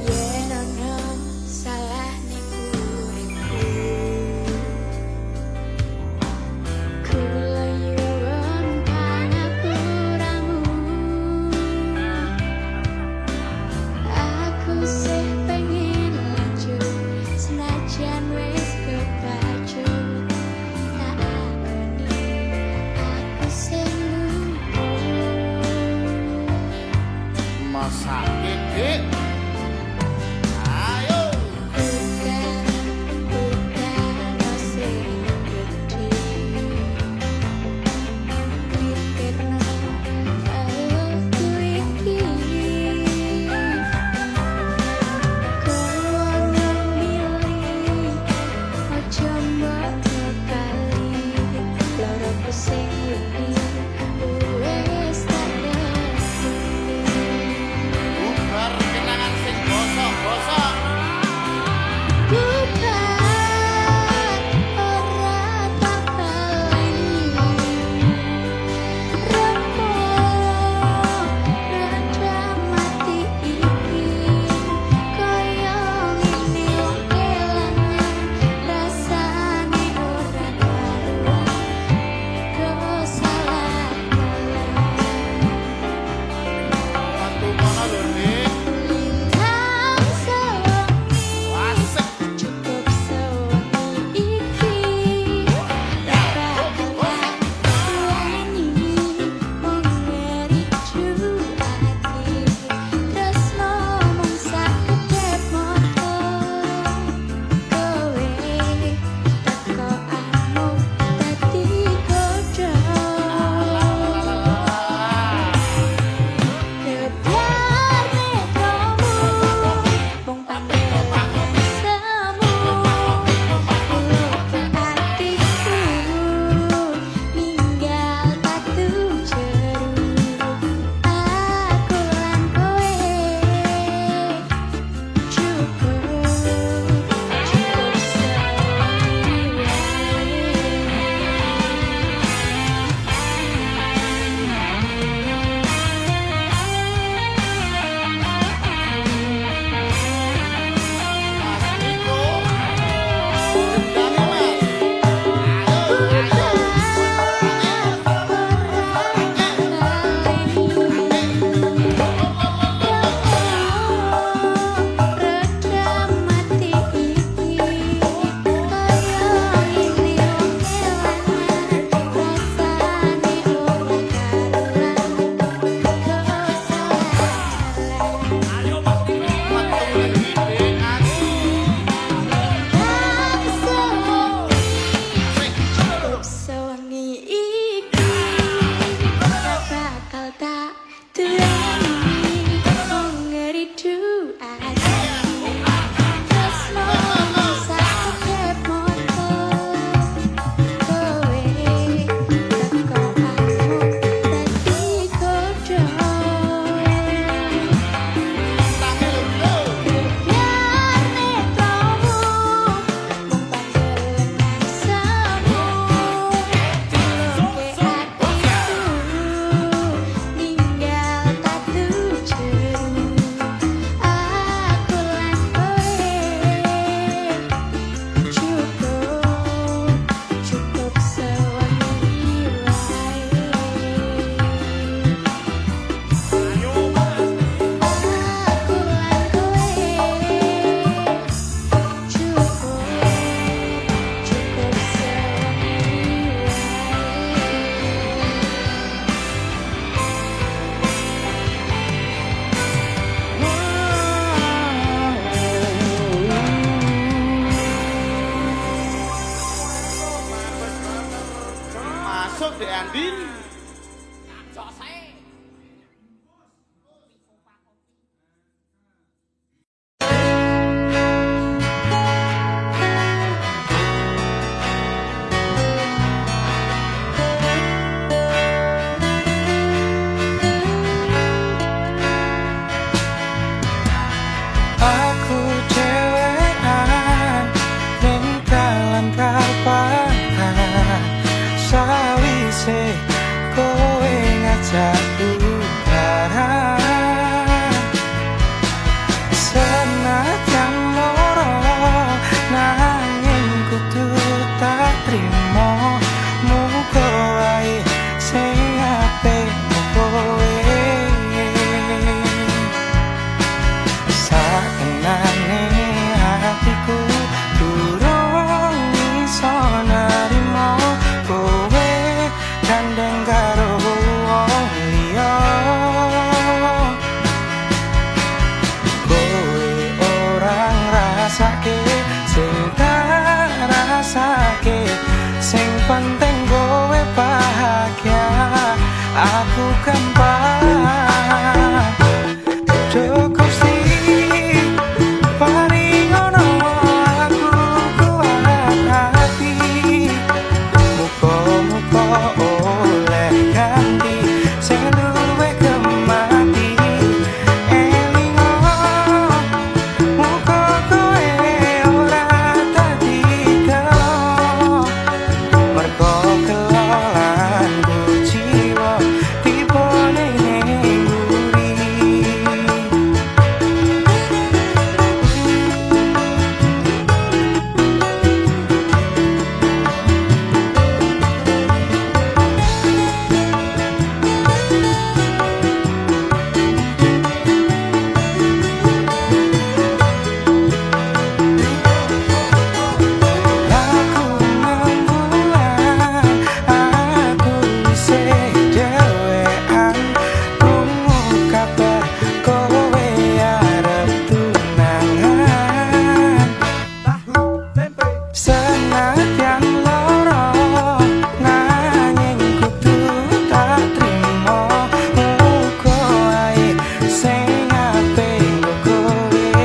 [SPEAKER 3] Yen ono salah ning uripku
[SPEAKER 2] saudara senajan loro nanging kudu tak trimo muga wae sing apik kowe sakenane hatiku durung iso narimo kowe gandeng karo wong liya kowe ora ngrasake sing tak rasake sing penting kowe bahagia aku gampang cukup sih paringono aku kuat hati muka-muka oleh ganti sing luwe gemati elingo muka kowe ora dadi kelo mergo kelolanku jiwa tibone ning nguri aku ngembulan aku isih dhewean krungu kabar kowe arep tunangan senajan loro nanging kudu tak trimo muga wae sing apik kowe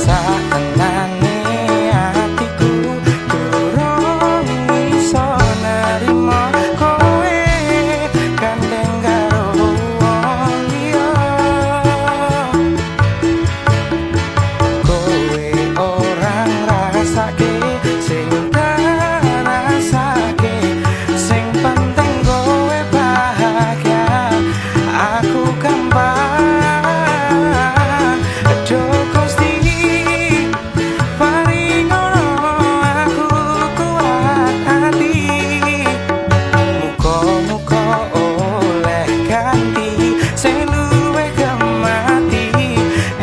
[SPEAKER 2] sakenane atiku durung iso narimo kowe gandeng karo wong liya kowe ora ngrasake sing tak rasake sing penting kowe bahagia aku gampang Gusti paringono aku kuat hati muga-muga oleh ganti sing luwe gemati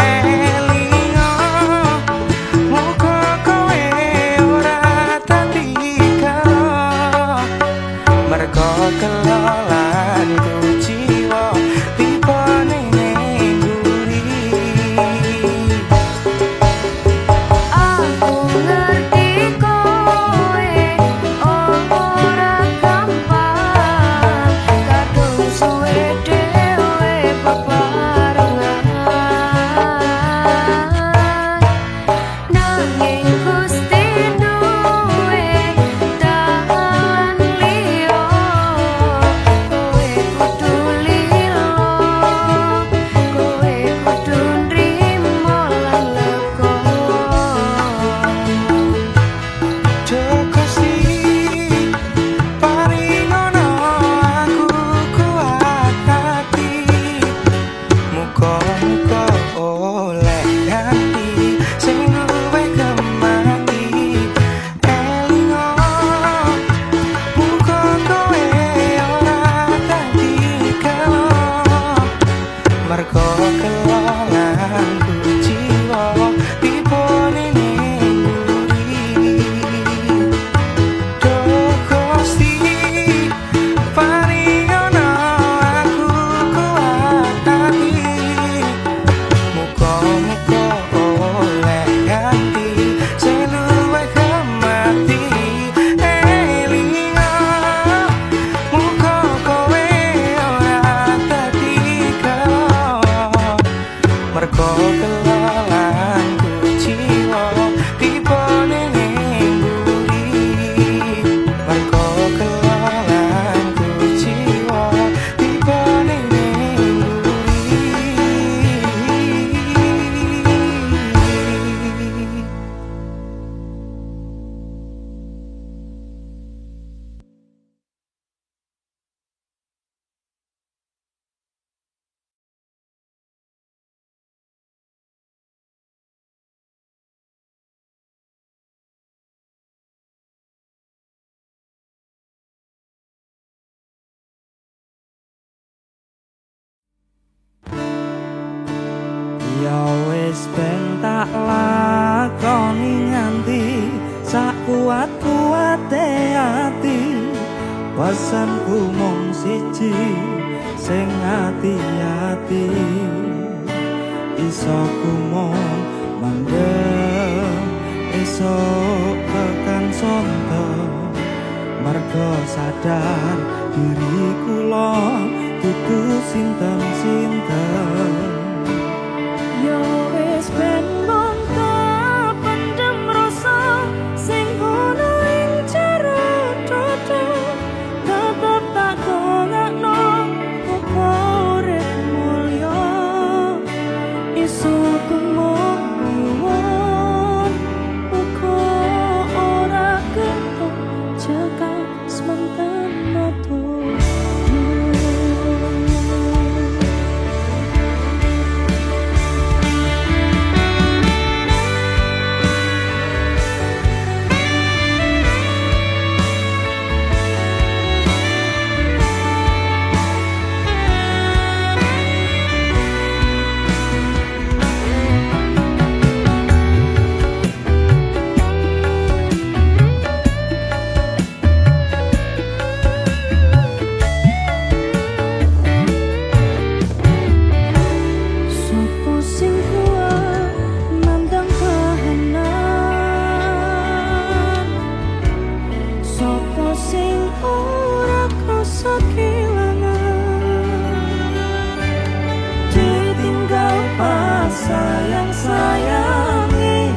[SPEAKER 2] elingo muga kowe ora dadi kelo mergo kelolanku jiwa tibone ning nguri
[SPEAKER 3] Aku ngerti kowe ora gampang kadung suwe dhewe bebarengan nanging Gusti duwe dalan liya kowe kudu lilo kowe kudu nrimo lan lega
[SPEAKER 2] Gusti paringono aku kuat hati muga-muga oleh ganti sing luwe gemati elingo muga kowe ora dadi kelo mergo kelolanku jiwa tibone ning nguri Gusti paringono aku kuat hati muga-muga oleh ganti sing luwe gemati elingo muga kowe ora dadi kelo mergo kelolanku jiwa tibone ning nguri mergo kelolanku jiwa tibone ning nguri Ya wis ben tak lakoni nganti sak kuat-kuate ati. Pesanku mung siji sing ati-ati. Iso kumong mandem esok tekan sonten. Mergo sadar diri kula dudu sinten-sinten.
[SPEAKER 3] Yo wis ben mung pendem rasa sing ono ing jero dodo. Tetep tak dongakno uga urip mulya. Iso kumong nyuwun uga ora ketok cekal semanten noto. Sopo sing kuat nandang kahanan. Sopo sing ora krasa kelangan. Ditinggal pas sayang-sayangi,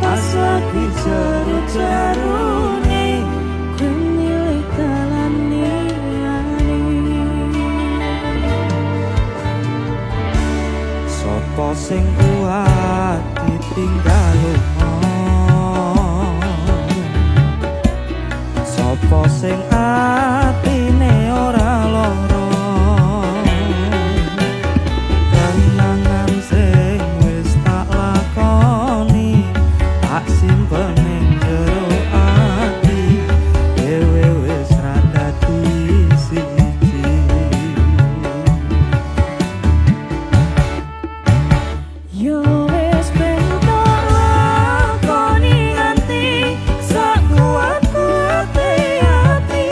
[SPEAKER 3] pas lagi jaru-jarune, kowe milih dalan liyane.
[SPEAKER 2] Sopo sing kuat ditinggal lunga. Sopo sing atine ora lara. Kenangan sing wis tak lakoni tak simpen ning jero ati. Dewe wis ra dadi siji.
[SPEAKER 3] Yo wis ben tak lakoni nganti sak kuat-kuate ati.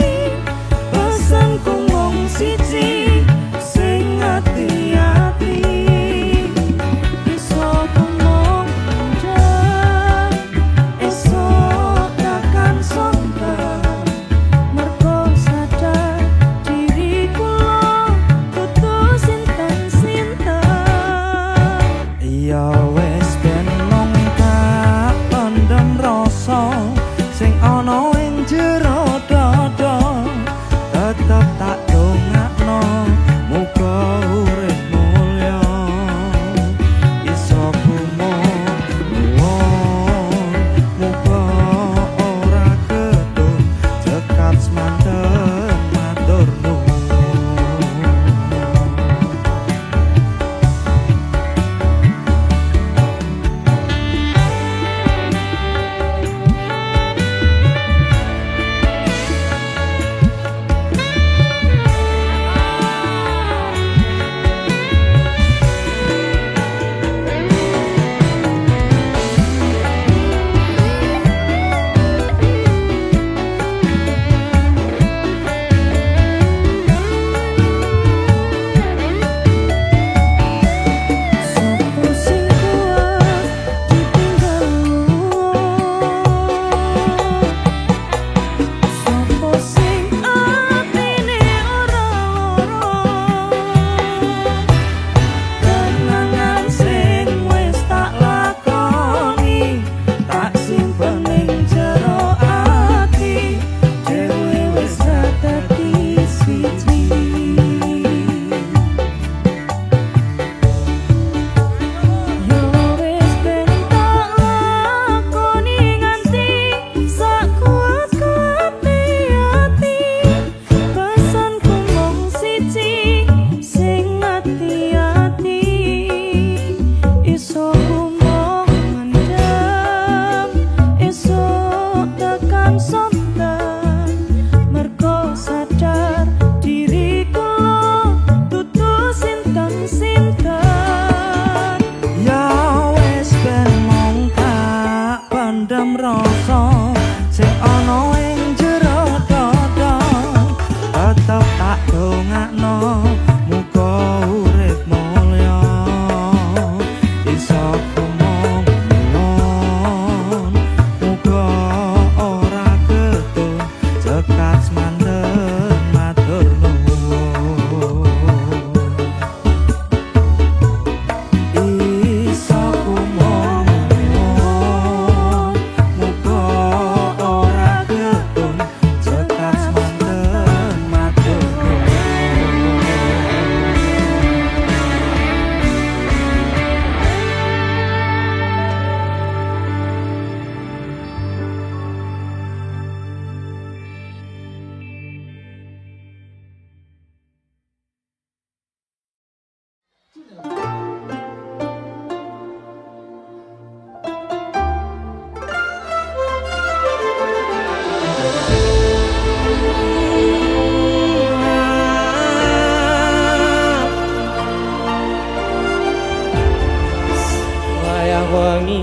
[SPEAKER 2] wengi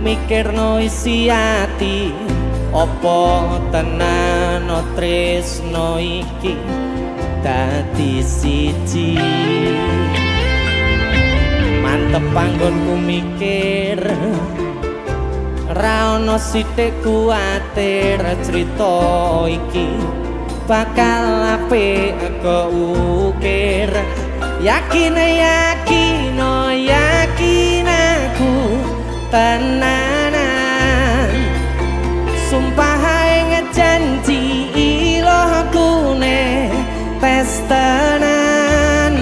[SPEAKER 2] mikirno isi ati apa tenan tresno iki dadi siji mantep panggonku mikir ra ono sithik kuwatir crita iki bakal apik keukir yakin aku tenanan sumpah ae ngejanji ilohku ne tes tenan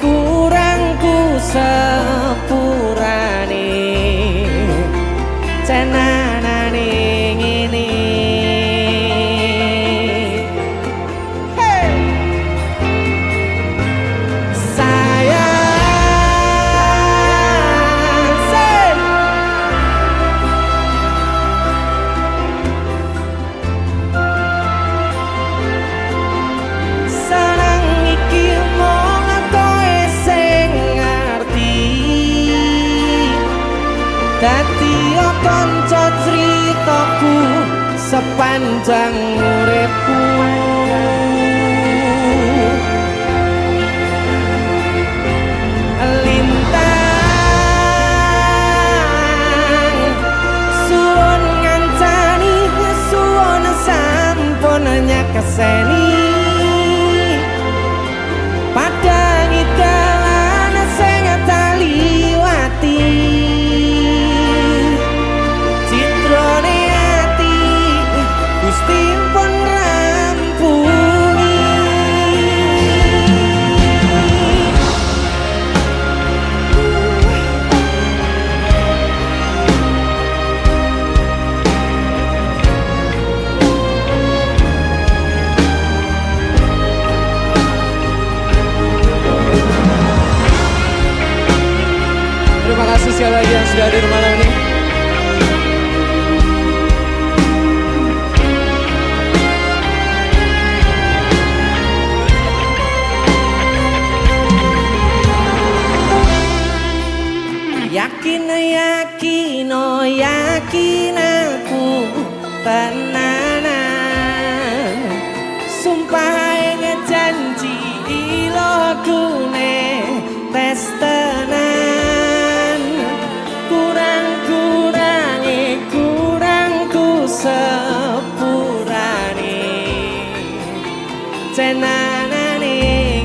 [SPEAKER 2] kurangku sepurane cenanane ngene sepanjang uripku lintang suwon ngancani suwon sampun nyakeseni padangi dalan sing taliwati citrane Gusti pun rampungi
[SPEAKER 4] Terima kasih sekali lagi yang sudah hadir malam ini.
[SPEAKER 2] yakin aku tenanan sumpah ngejanji ilohku ne tes tenan kurangku sepurane cenanane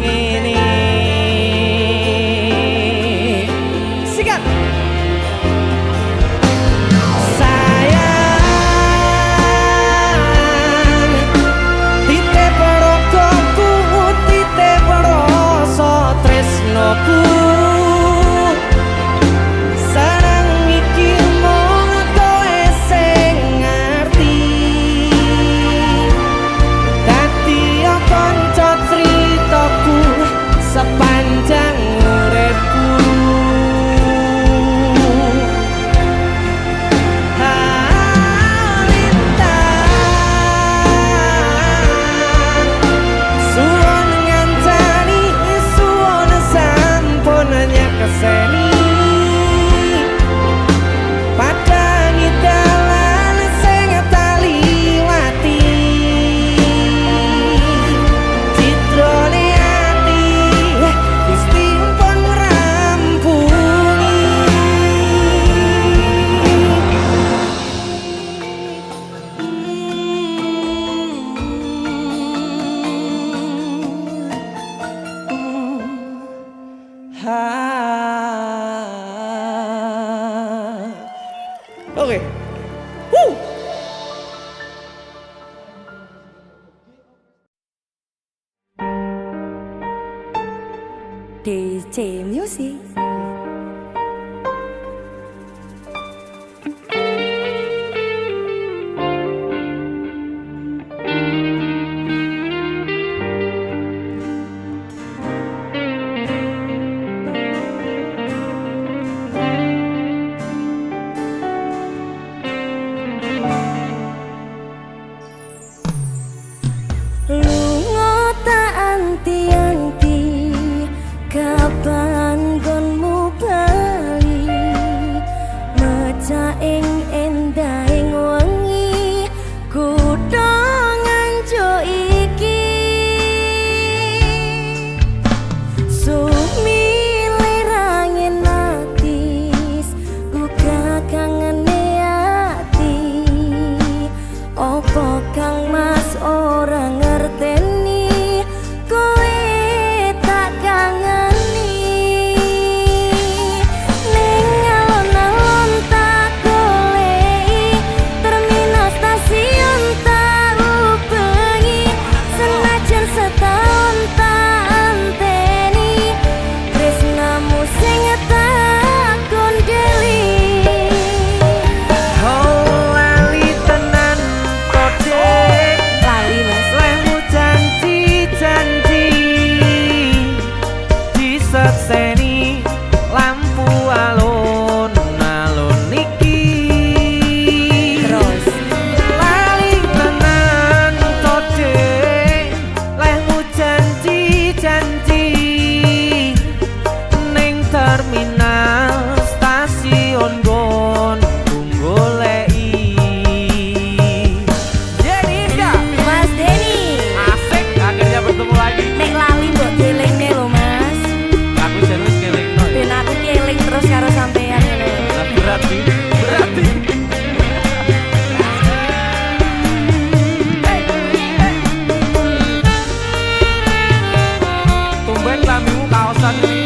[SPEAKER 2] ngene sikat aku sarang iki mung kowe sing ngerti dadi kanca critaku sepanjang uripku keseni padangi dalan sing taliwati citrane ati Gusti pun rampungi Oke.
[SPEAKER 3] DJ Music. Lunga tak anti-anti
[SPEAKER 2] Sony